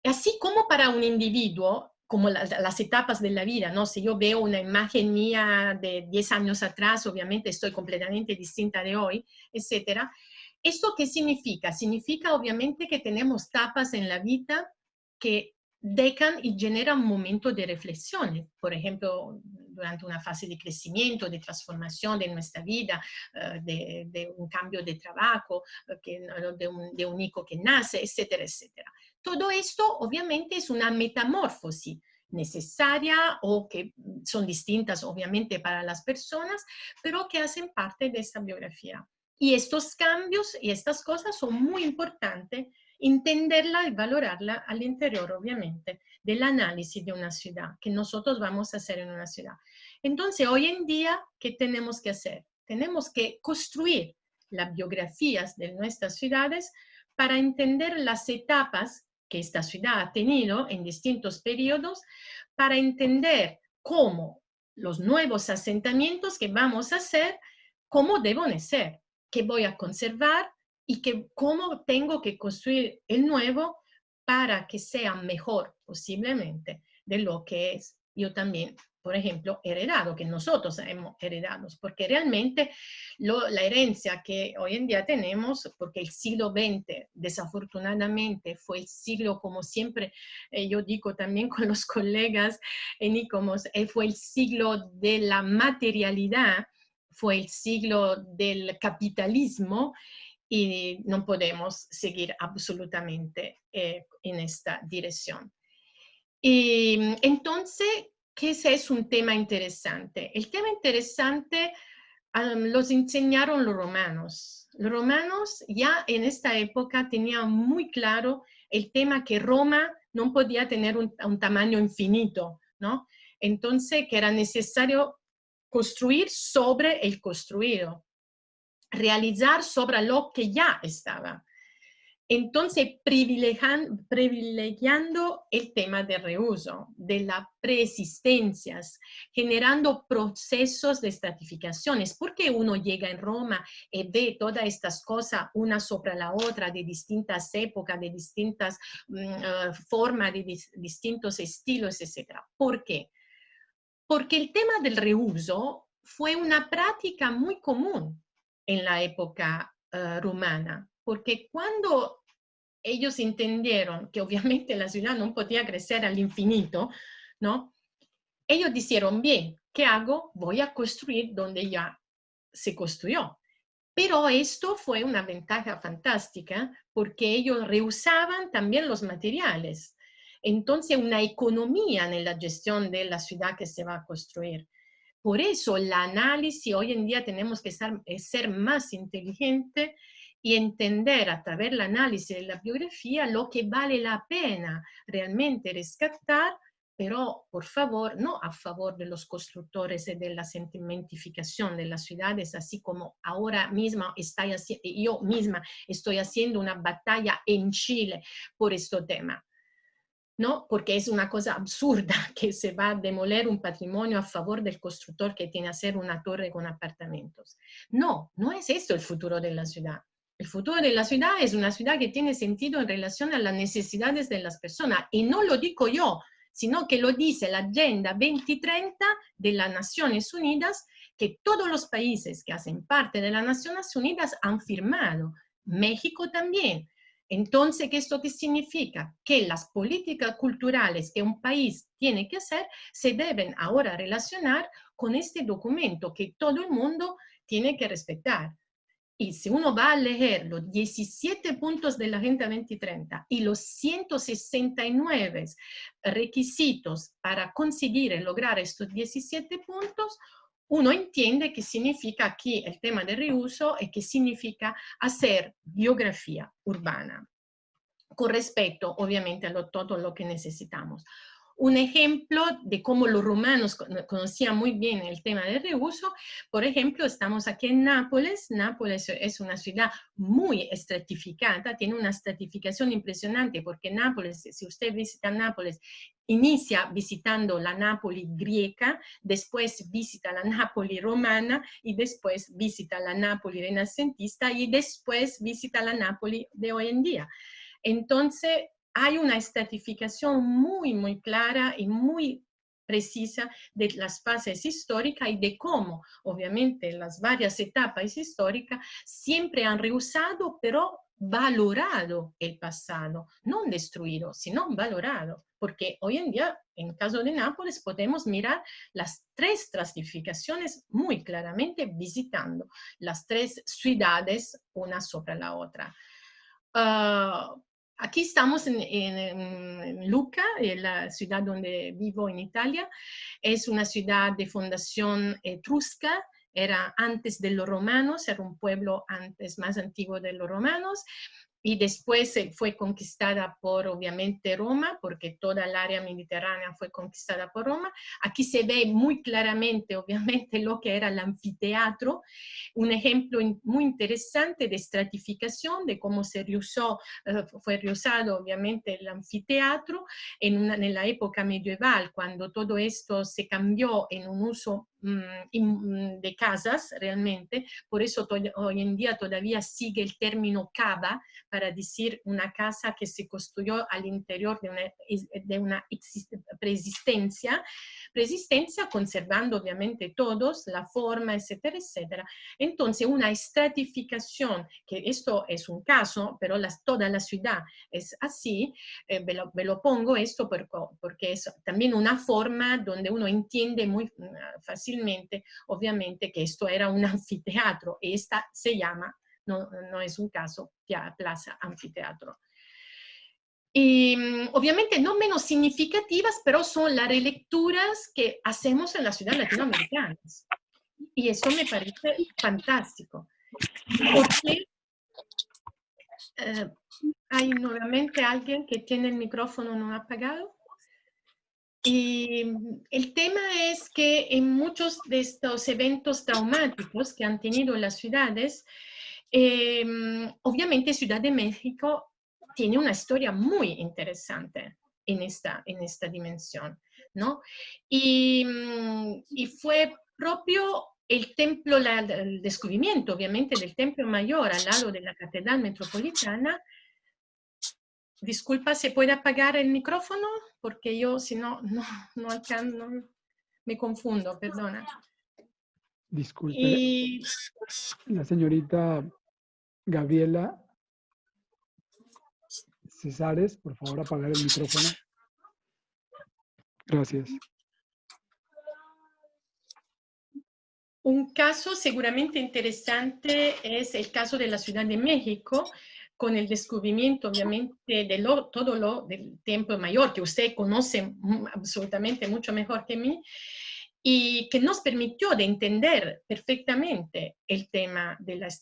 Así como para un individuo, como las etapas de la vida, ¿no? Si yo veo una imagen mía de 10 años atrás, obviamente estoy completamente distinta de hoy, etcétera. ¿Esto qué significa? Significa obviamente que tenemos etapas en la vida que dejan y generan momentos de reflexión. Por ejemplo, durante una fase de crecimiento, de transformación de nuestra vida, de un cambio de trabajo, de un hijo que nace, etcétera, etcétera. Todo esto obviamente es una metamorfosis necesaria o que son distintas obviamente para las personas, pero que hacen parte de esta biografía. Y estos cambios y estas cosas son muy importantes entenderla y valorarla al interior, obviamente, del análisis de una ciudad, que nosotros vamos a hacer en una ciudad. Entonces, hoy en día, ¿qué tenemos que hacer? Tenemos que construir las biografías de nuestras ciudades para entender las etapas que esta ciudad ha tenido en distintos periodos, para entender cómo los nuevos asentamientos que vamos a hacer, cómo deben ser, qué voy a conservar y cómo tengo que construir el nuevo para que sea mejor posiblemente de lo que es yo también, por ejemplo, heredado, que nosotros hemos heredado, porque realmente la herencia que hoy en día tenemos, porque el siglo XX desafortunadamente fue el siglo, como siempre yo digo también con los colegas en ICOMOS, fue el siglo de la materialidad, fue el siglo del capitalismo, y no podemos seguir absolutamente en esta dirección. Y entonces, ¿qué es un tema interesante? El tema interesante los enseñaron los romanos. Los romanos ya en esta época tenían muy claro el tema que Roma no podía tener un tamaño infinito, ¿no? Entonces, que era necesario construir sobre el construido, realizar sobre lo que ya estaba. Entonces, privilegiando el tema de reuso, de las preexistencias, generando procesos de estratificaciones, porque uno llega en Roma y ve todas estas cosas una sobre la otra, de distintas épocas, de distintas formas, de distintos estilos, etc. ¿Por qué? Porque el tema del reuso fue una práctica muy común en la época romana, porque cuando ellos entendieron que obviamente la ciudad no podía crecer al infinito, ¿no? Ellos dijeron, bien, ¿qué hago? Voy a construir donde ya se construyó. Pero esto fue una ventaja fantástica porque ellos reusaban también los materiales. Entonces, una economía en la gestión de la ciudad que se va a construir. Por eso, el análisis, hoy en día tenemos que ser más inteligente y entender a través del análisis de la biografía lo que vale la pena realmente rescatar, pero por favor, no a favor de los constructores y de la sentimentificación de las ciudades, así como ahora mismo yo misma estoy haciendo una batalla en Chile por este tema. ¿No? Porque es una cosa absurda que se va a demoler un patrimonio a favor del constructor que tiene que hacer una torre con apartamentos. No, no es esto el futuro de la ciudad. El futuro de la ciudad es una ciudad que tiene sentido en relación a las necesidades de las personas. Y no lo digo yo, sino que lo dice la Agenda 2030 de las Naciones Unidas, que todos los países que hacen parte de las Naciones Unidas han firmado. México también. Entonces, ¿esto qué significa? Que las políticas culturales que un país tiene que hacer se deben ahora relacionar con este documento que todo el mundo tiene que respetar. Y si uno va a leer los 17 puntos de la Agenda 2030 y los 169 requisitos para conseguir y lograr estos 17 puntos, uno entiende qué significa aquí el tema de reuso y qué significa hacer biografía urbana, con respecto, obviamente, a todo lo que necesitamos. Un ejemplo de cómo los romanos conocían muy bien el tema del reuso, por ejemplo, estamos aquí en Nápoles. Nápoles es una ciudad muy estratificada, tiene una estratificación impresionante, porque Nápoles, si usted visita Nápoles, inicia visitando la Nápoli griega, después visita la Nápoli romana, y después visita la Nápoli renacentista, y después visita la Nápoli de hoy en día. Entonces, hay una estratificación muy, muy clara y muy precisa de las fases históricas y de cómo, obviamente, las varias etapas históricas siempre han reusado, pero valorado el pasado, no destruido, sino valorado. Porque hoy en día, en el caso de Nápoles, podemos mirar las tres estratificaciones muy claramente visitando las tres ciudades una sobre la otra. Aquí estamos en Lucca, en la ciudad donde vivo en Italia. Es una ciudad de fundación etrusca, era antes de los romanos, era un pueblo antes más antiguo de los romanos, y después fue conquistada por, obviamente, Roma, porque toda el área mediterránea fue conquistada por Roma. Aquí se ve muy claramente, obviamente, lo que era el anfiteatro, un ejemplo muy interesante de estratificación, de cómo se reusó, fue reusado, obviamente, el anfiteatro en la época medieval, cuando todo esto se cambió en un uso de casas realmente, por eso hoy en día todavía sigue el término cava para decir una casa que se construyó al interior de una preexistencia, conservando obviamente todos, la forma, etcétera, etcétera. Entonces una estratificación, que esto es un caso, pero toda la ciudad es así, ve lo pongo esto porque es también una forma donde uno entiende muy fácilmente, obviamente, que esto era un anfiteatro. Esta se llama no, no es un caso, Plaza Anfiteatro. Y obviamente no menos significativas, pero son las relecturas que hacemos en las ciudades latinoamericanas. Y eso me parece fantástico, porque hay nuevamente alguien que tiene el micrófono no apagado. Y el tema es que en muchos de estos eventos traumáticos que han tenido las ciudades, obviamente Ciudad de México tiene una historia muy interesante en esta dimensión, ¿no? Y fue propio el templo, el descubrimiento obviamente del Templo Mayor al lado de la Catedral Metropolitana. Disculpa, ¿se puede apagar el micrófono? Porque yo, si no, no alcanzo, me confundo, perdona. Disculpe, Y la señorita Gabriela Cesares, por favor, apagar el micrófono. Gracias. un caso seguramente interesante es el caso de la Ciudad de México, con el descubrimiento, obviamente, de del Templo Mayor, que usted conoce absolutamente mucho mejor que mí, y que nos permitió de entender perfectamente el tema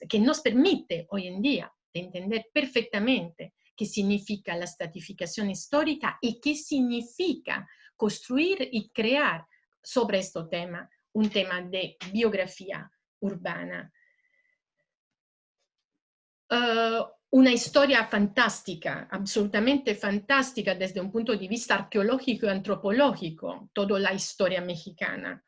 que nos permite hoy en día de entender perfectamente qué significa la estratificación histórica y qué significa construir y crear sobre este tema un tema de biografía urbana. Una historia fantástica, absolutamente fantástica desde un punto de vista arqueológico y antropológico, toda la historia mexicana.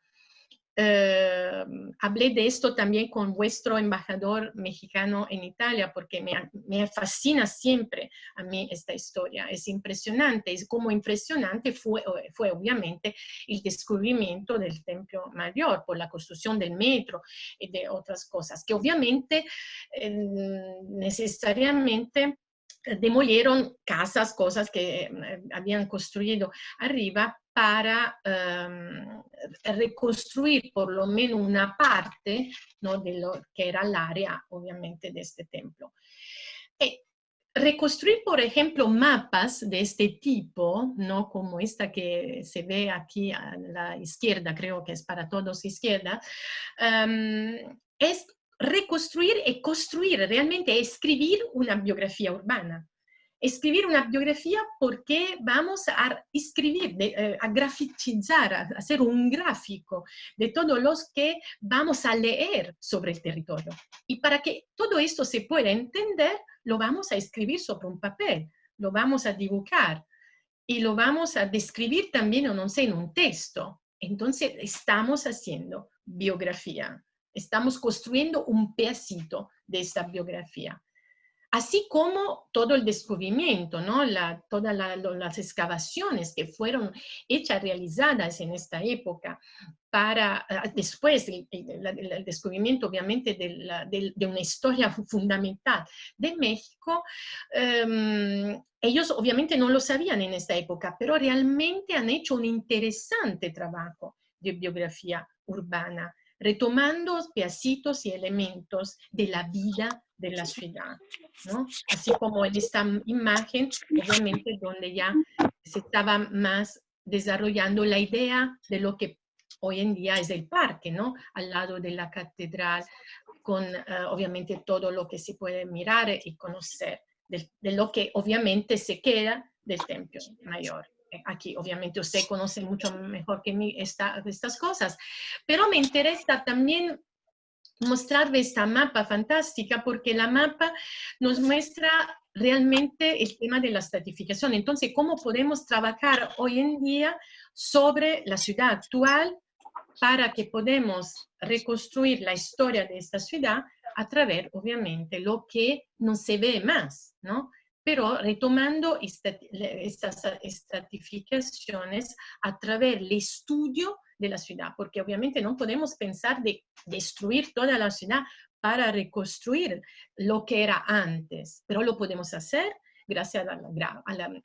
Hablé de esto también con vuestro embajador mexicano en Italia, porque me fascina siempre a mí esta historia, es impresionante, es como impresionante fue obviamente el descubrimiento del Templo Mayor por la construcción del metro y de otras cosas, que obviamente necesariamente demolieron casas, cosas que habían construido arriba para reconstruir por lo menos una parte, ¿no?, de lo que era l'área, obviamente, de este templo. Y reconstruir, por ejemplo, mapas de este tipo, ¿no?, como esta que se ve aquí a la izquierda, creo que es para todos izquierda, es reconstruir y construir, realmente escribir una biografía urbana. Escribir una biografía porque vamos a escribir, a grafitizar, a hacer un gráfico de todos los que vamos a leer sobre el territorio. Y para que todo esto se pueda entender, lo vamos a escribir sobre un papel, lo vamos a dibujar y lo vamos a describir también, o no sé, en un texto. Entonces estamos haciendo biografía, estamos construyendo un pedacito de esta biografía. Así como todo el descubrimiento, ¿no? Todas las excavaciones que fueron hechas, realizadas en esta época, para después el descubrimiento obviamente de una historia fundamental de México, ellos obviamente no lo sabían en esta época, pero realmente han hecho un interesante trabajo de biografía urbana, retomando pedacitos y elementos de la vida de la ciudad, ¿no? Así como en esta imagen, obviamente, donde ya se estaba más desarrollando la idea de lo que hoy en día es el parque, ¿no? Al lado de la catedral, con obviamente todo lo que se puede mirar y conocer, de lo que obviamente se queda del Templo Mayor. Aquí obviamente usted conoce mucho mejor que mí estas cosas, pero me interesa también mostrarle esta mapa fantástica porque la mapa nos muestra realmente el tema de la estratificación. Entonces, ¿cómo podemos trabajar hoy en día sobre la ciudad actual para que podamos reconstruir la historia de esta ciudad a través, obviamente, lo que no se ve más, ¿no? Pero retomando estas estratificaciones a través del estudio de la ciudad, porque obviamente no podemos pensar de destruir toda la ciudad para reconstruir lo que era antes, pero lo podemos hacer gracias a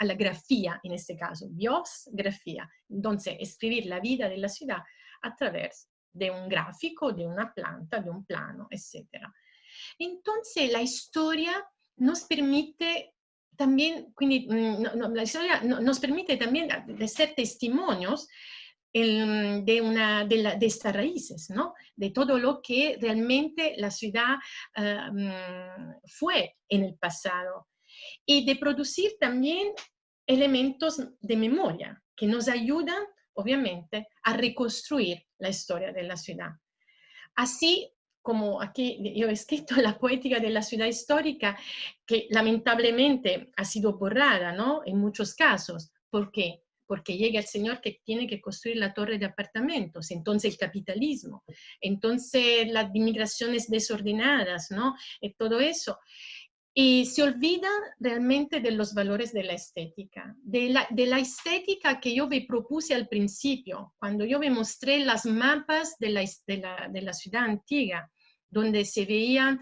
la grafía, en este caso, biografía. Entonces, escribir la vida de la ciudad a través de un gráfico, de una planta, de un plano, etc. Entonces la historia nos permite también, quindi, la historia nos permite también de ser testimonios de estas raíces, ¿no? De todo lo que realmente la ciudad fue en el pasado. Y de producir también elementos de memoria que nos ayudan, obviamente, a reconstruir la historia de la ciudad. Así como aquí yo he escrito la poética de la ciudad histórica, que lamentablemente ha sido borrada, ¿no? En muchos casos. ¿Por qué? Porque llega el señor que tiene que construir la torre de apartamentos, entonces el capitalismo, entonces las inmigraciones desordenadas, ¿no? Y todo eso. Y se olvida realmente de los valores de la estética, de la estética que yo me propuse al principio, cuando yo me mostré las mapas de la ciudad antigua, donde se veían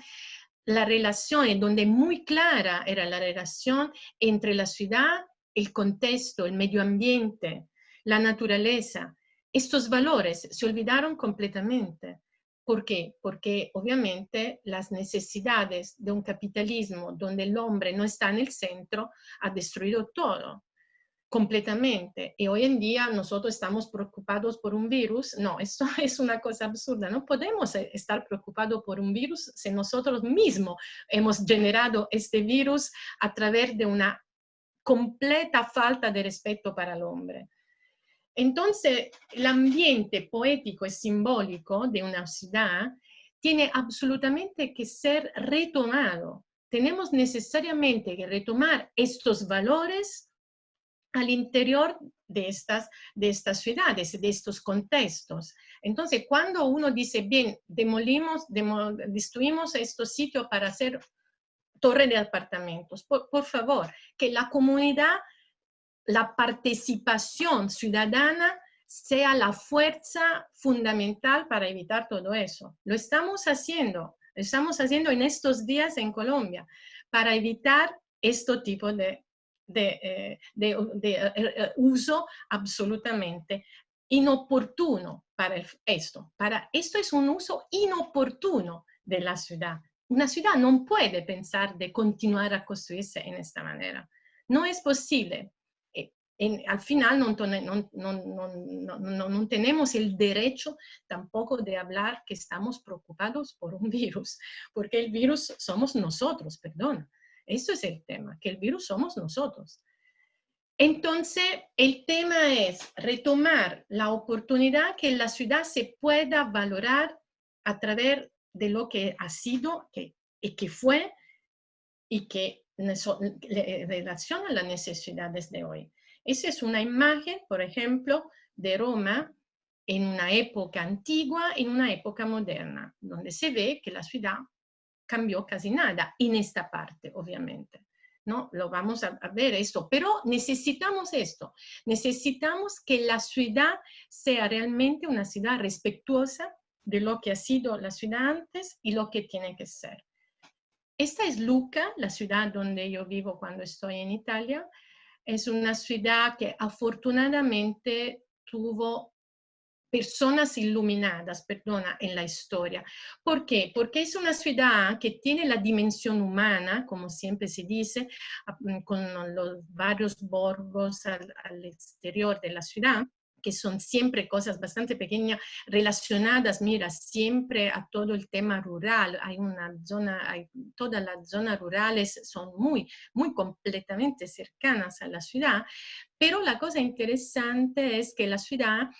las relaciones, donde muy clara era la relación entre la ciudad, el contexto, el medio ambiente, la naturaleza. Estos valores se olvidaron completamente. ¿Por qué? Porque obviamente las necesidades de un capitalismo donde el hombre no está en el centro ha destruido todo completamente. Y hoy en día nosotros estamos preocupados por un virus. No, esto es una cosa absurda. No podemos estar preocupados por un virus si nosotros mismos hemos generado este virus a través de una completa falta de respeto para el hombre. Entonces, el ambiente poético y simbólico de una ciudad tiene absolutamente que ser retomado. Tenemos necesariamente que retomar estos valores al interior de estas ciudades, de estos contextos. Entonces, cuando uno dice, bien, destruimos estos sitios para hacer torre de apartamentos, por favor, que la comunidad, la participación ciudadana sea la fuerza fundamental para evitar todo eso. Lo estamos haciendo en estos días en Colombia para evitar este tipo de uso absolutamente inoportuno para esto. Esto es un uso inoportuno de la ciudad. Una ciudad no puede pensar de continuar a construirse en esta manera. No es posible. Al final no tenemos el derecho tampoco de hablar que estamos preocupados por un virus, porque el virus somos nosotros, perdón. Eso es el tema, que el virus somos nosotros. Entonces, el tema es retomar la oportunidad que la ciudad se pueda valorar a través de lo que ha sido y que fue y que relaciona las necesidades de hoy. Esa es una imagen, por ejemplo, de Roma en una época antigua, en una época moderna, donde se ve que la ciudad cambió casi nada, en esta parte, obviamente. ¿No? Lo vamos a ver esto, pero necesitamos esto. Necesitamos que la ciudad sea realmente una ciudad respetuosa de lo que ha sido la ciudad antes y lo que tiene que ser. Esta es Lucca, la ciudad donde yo vivo cuando estoy en Italia. Es una ciudad que afortunadamente tuvo personas iluminadas, perdona, en la historia. ¿Por qué? Porque es una ciudad que tiene la dimensión humana, como siempre se dice, con los varios borgos al exterior de la ciudad, que son siempre cosas bastante pequeñas relacionadas, mira, siempre a todo el tema rural. Todas las zonas rurales son muy completamente cercanas a la ciudad, pero la cosa interesante es que la ciudad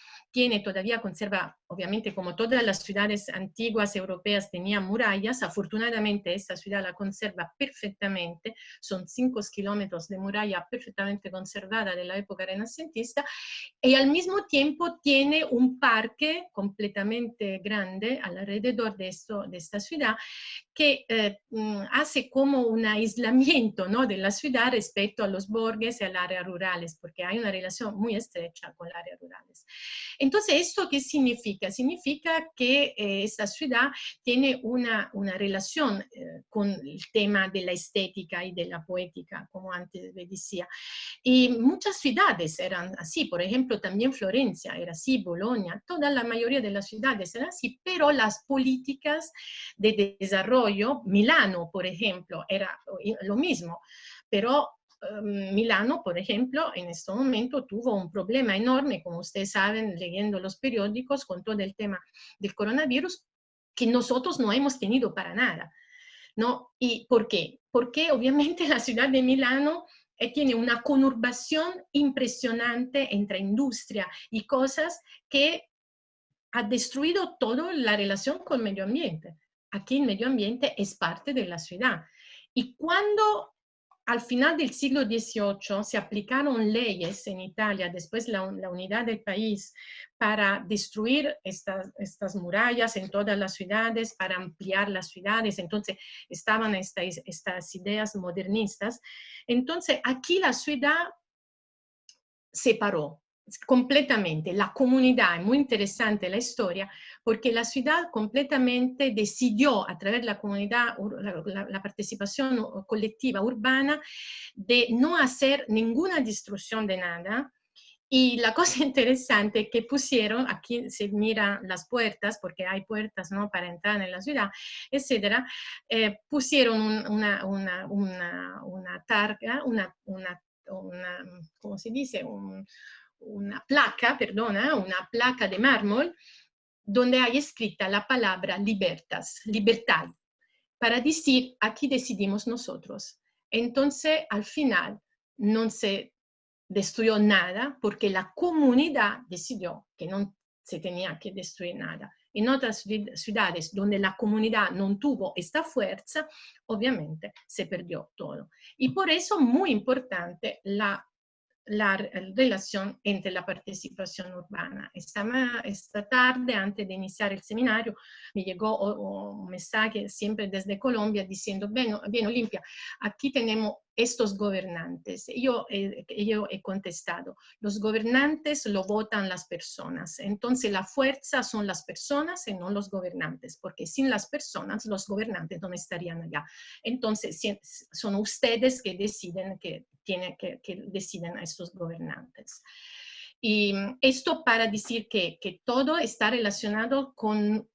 todavía conserva, obviamente como todas las ciudades antiguas europeas tenían murallas, afortunadamente esta ciudad la conserva perfectamente, son 5 kilómetros de muralla perfectamente conservada de la época renacentista, y al mismo tiempo tiene un parque completamente grande alrededor de esta ciudad que hace como un aislamiento, ¿no?, de la ciudad respecto a los borges y a las áreas rurales, por porque hay una relación muy estrecha con las áreas rurales. Entonces, ¿esto qué significa? Significa que esta ciudad tiene una relación con el tema de la estética y de la poética, como antes le decía. Y muchas ciudades eran así, por ejemplo, también Florencia era así, Bolonia, toda la mayoría de las ciudades eran así, pero las políticas de desarrollo, Milano, por ejemplo, era lo mismo, pero Milano, por ejemplo, en este momento tuvo un problema enorme, como ustedes saben, leyendo los periódicos, con todo el tema del coronavirus, que nosotros no hemos tenido para nada, ¿no? ¿Y por qué? Porque obviamente la ciudad de Milano tiene una conurbación impresionante entre industria y cosas que ha destruido toda la relación con el medio ambiente. Aquí el medio ambiente es parte de la ciudad. Y cuando al final del siglo XVIII se aplicaron leyes en Italia, después la unidad del país, para destruir estas murallas en todas las ciudades, para ampliar las ciudades, entonces estaban estas ideas modernistas. Entonces aquí la ciudad se paró completamente. La comunidad, es muy interesante la historia, porque la ciudad completamente decidió a través de la comunidad, la participación colectiva urbana, de no hacer ninguna destrucción de nada. Y la cosa interesante que pusieron, aquí se miran las puertas, porque hay puertas, ¿no?, para entrar en la ciudad, etcétera, pusieron una targa, ¿cómo se dice? Una placa, perdona, una placa de mármol, donde hay escrita la palabra libertas, libertad, para decir, aquí decidimos nosotros. Entonces, al final, no se destruyó nada porque la comunidad decidió que no se tenía que destruir nada. En otras ciudades donde la comunidad no tuvo esta fuerza, obviamente se perdió todo. Y por eso muy importante la relación entre la participación urbana. Esta tarde, antes de iniciar el seminario, me llegó un mensaje siempre desde Colombia diciendo, bien Olimpia, aquí tenemos estos gobernantes. Yo he contestado, los gobernantes lo votan las personas, entonces la fuerza son las personas y no los gobernantes, porque sin las personas los gobernantes no estarían allá. Entonces son ustedes que deciden que deciden a estos gobernantes. Y esto para decir que todo está relacionado con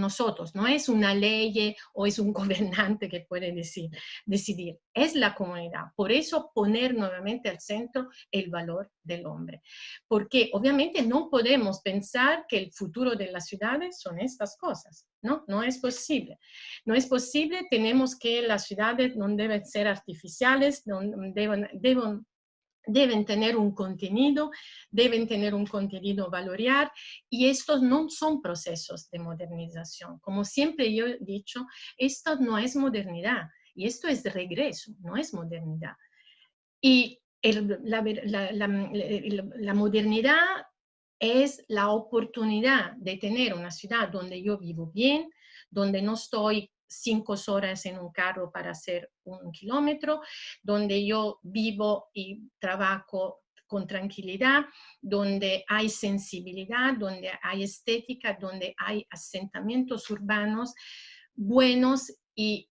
nosotros, no es una ley o es un gobernante que puede decidir, es la comunidad. Por eso poner nuevamente al centro el valor del hombre, porque obviamente no podemos pensar que el futuro de las ciudades son estas cosas, ¿no? No es posible. No es posible, tenemos que las ciudades no deben ser artificiales, deben tener un contenido valorar, y estos no son procesos de modernización. Como siempre yo he dicho, esto no es modernidad, y esto es regreso, no es modernidad. Y la modernidad es la oportunidad de tener una ciudad donde yo vivo bien, donde no estoy 5 horas en un carro para hacer 1 kilómetro, donde yo vivo y trabajo con tranquilidad, donde hay sensibilidad, donde hay estética, donde hay asentamientos urbanos buenos y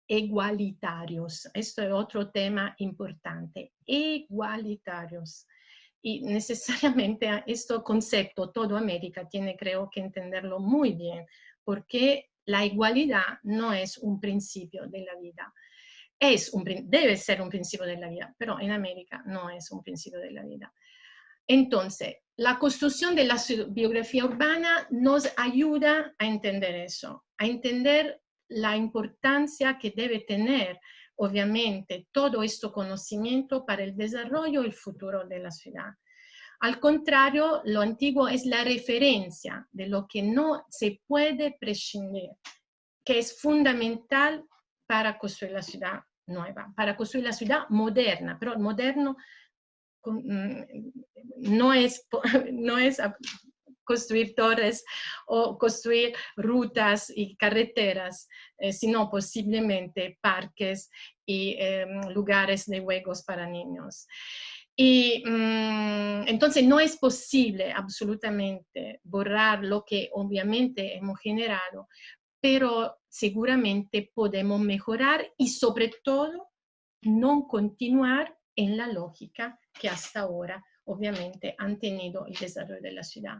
igualitarios. Esto es otro tema importante, igualitarios. Y necesariamente este concepto, todo América tiene, creo, que entenderlo muy bien, porque la igualdad no es un principio de la vida. Debe ser un principio de la vida, pero en América no es un principio de la vida. Entonces, la construcción de la biografía urbana nos ayuda a entender eso, a entender la importancia que debe tener, obviamente, todo este conocimiento para el desarrollo y el futuro de la ciudad. Al contrario, lo antiguo es la referencia de lo que no se puede prescindir, que es fundamental para construir la ciudad nueva, para construir la ciudad moderna, pero moderno no es construir torres o construir rutas y carreteras, sino posiblemente parques y lugares de juegos para niños. Y entonces no es posible absolutamente borrar lo que obviamente hemos generado, pero seguramente podemos mejorar y sobre todo no continuar en la lógica que hasta ahora obviamente han tenido el desarrollo de la ciudad.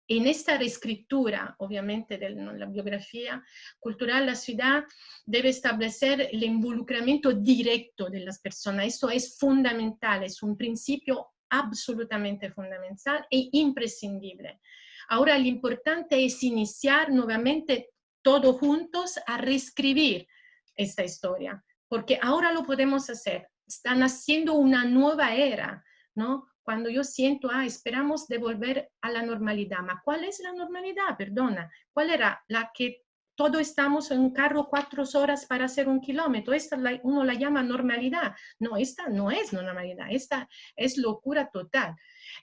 En esta reescritura, obviamente, de la biografía cultural, la ciudad debe establecer el involucramiento directo de las personas. Eso es fundamental, es un principio absolutamente fundamental e imprescindible. Ahora, lo importante es iniciar nuevamente todos juntos a reescribir esta historia, porque ahora lo podemos hacer. Están haciendo una nueva era, ¿no? Cuando yo siento, esperamos de volver a la normalidad. ¿Ma cuál es la normalidad? Perdona. ¿Cuál era? La que todos estamos en un carro 4 horas para hacer 1 kilómetro. Esta uno la llama normalidad. No, esta no es normalidad. Esta es locura total.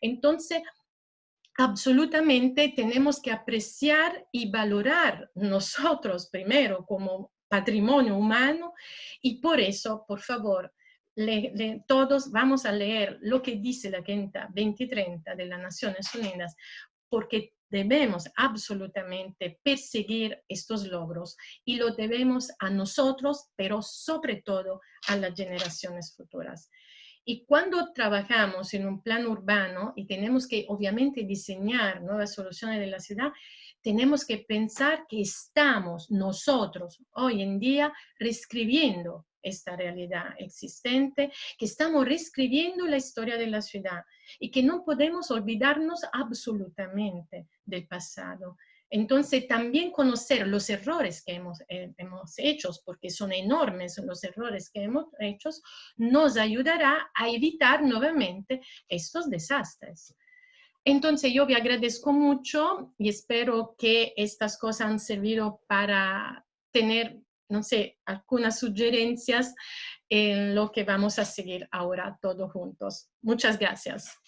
Entonces, absolutamente tenemos que apreciar y valorar nosotros primero como patrimonio humano y por eso, por favor, todos vamos a leer lo que dice la Agenda 2030 de las Naciones Unidas, porque debemos absolutamente perseguir estos logros y lo debemos a nosotros, pero sobre todo a las generaciones futuras. Y cuando trabajamos en un plan urbano y tenemos que obviamente diseñar nuevas soluciones de la ciudad, tenemos que pensar que estamos nosotros hoy en día reescribiendo esta realidad existente, que estamos reescribiendo la historia de la ciudad y que no podemos olvidarnos absolutamente del pasado. Entonces, también conocer los errores que hemos hecho, porque son enormes los errores que hemos hecho, nos ayudará a evitar nuevamente estos desastres. Entonces, yo me agradezco mucho y espero que estas cosas han servido para tener, no sé, algunas sugerencias en lo que vamos a seguir ahora todos juntos. Muchas gracias.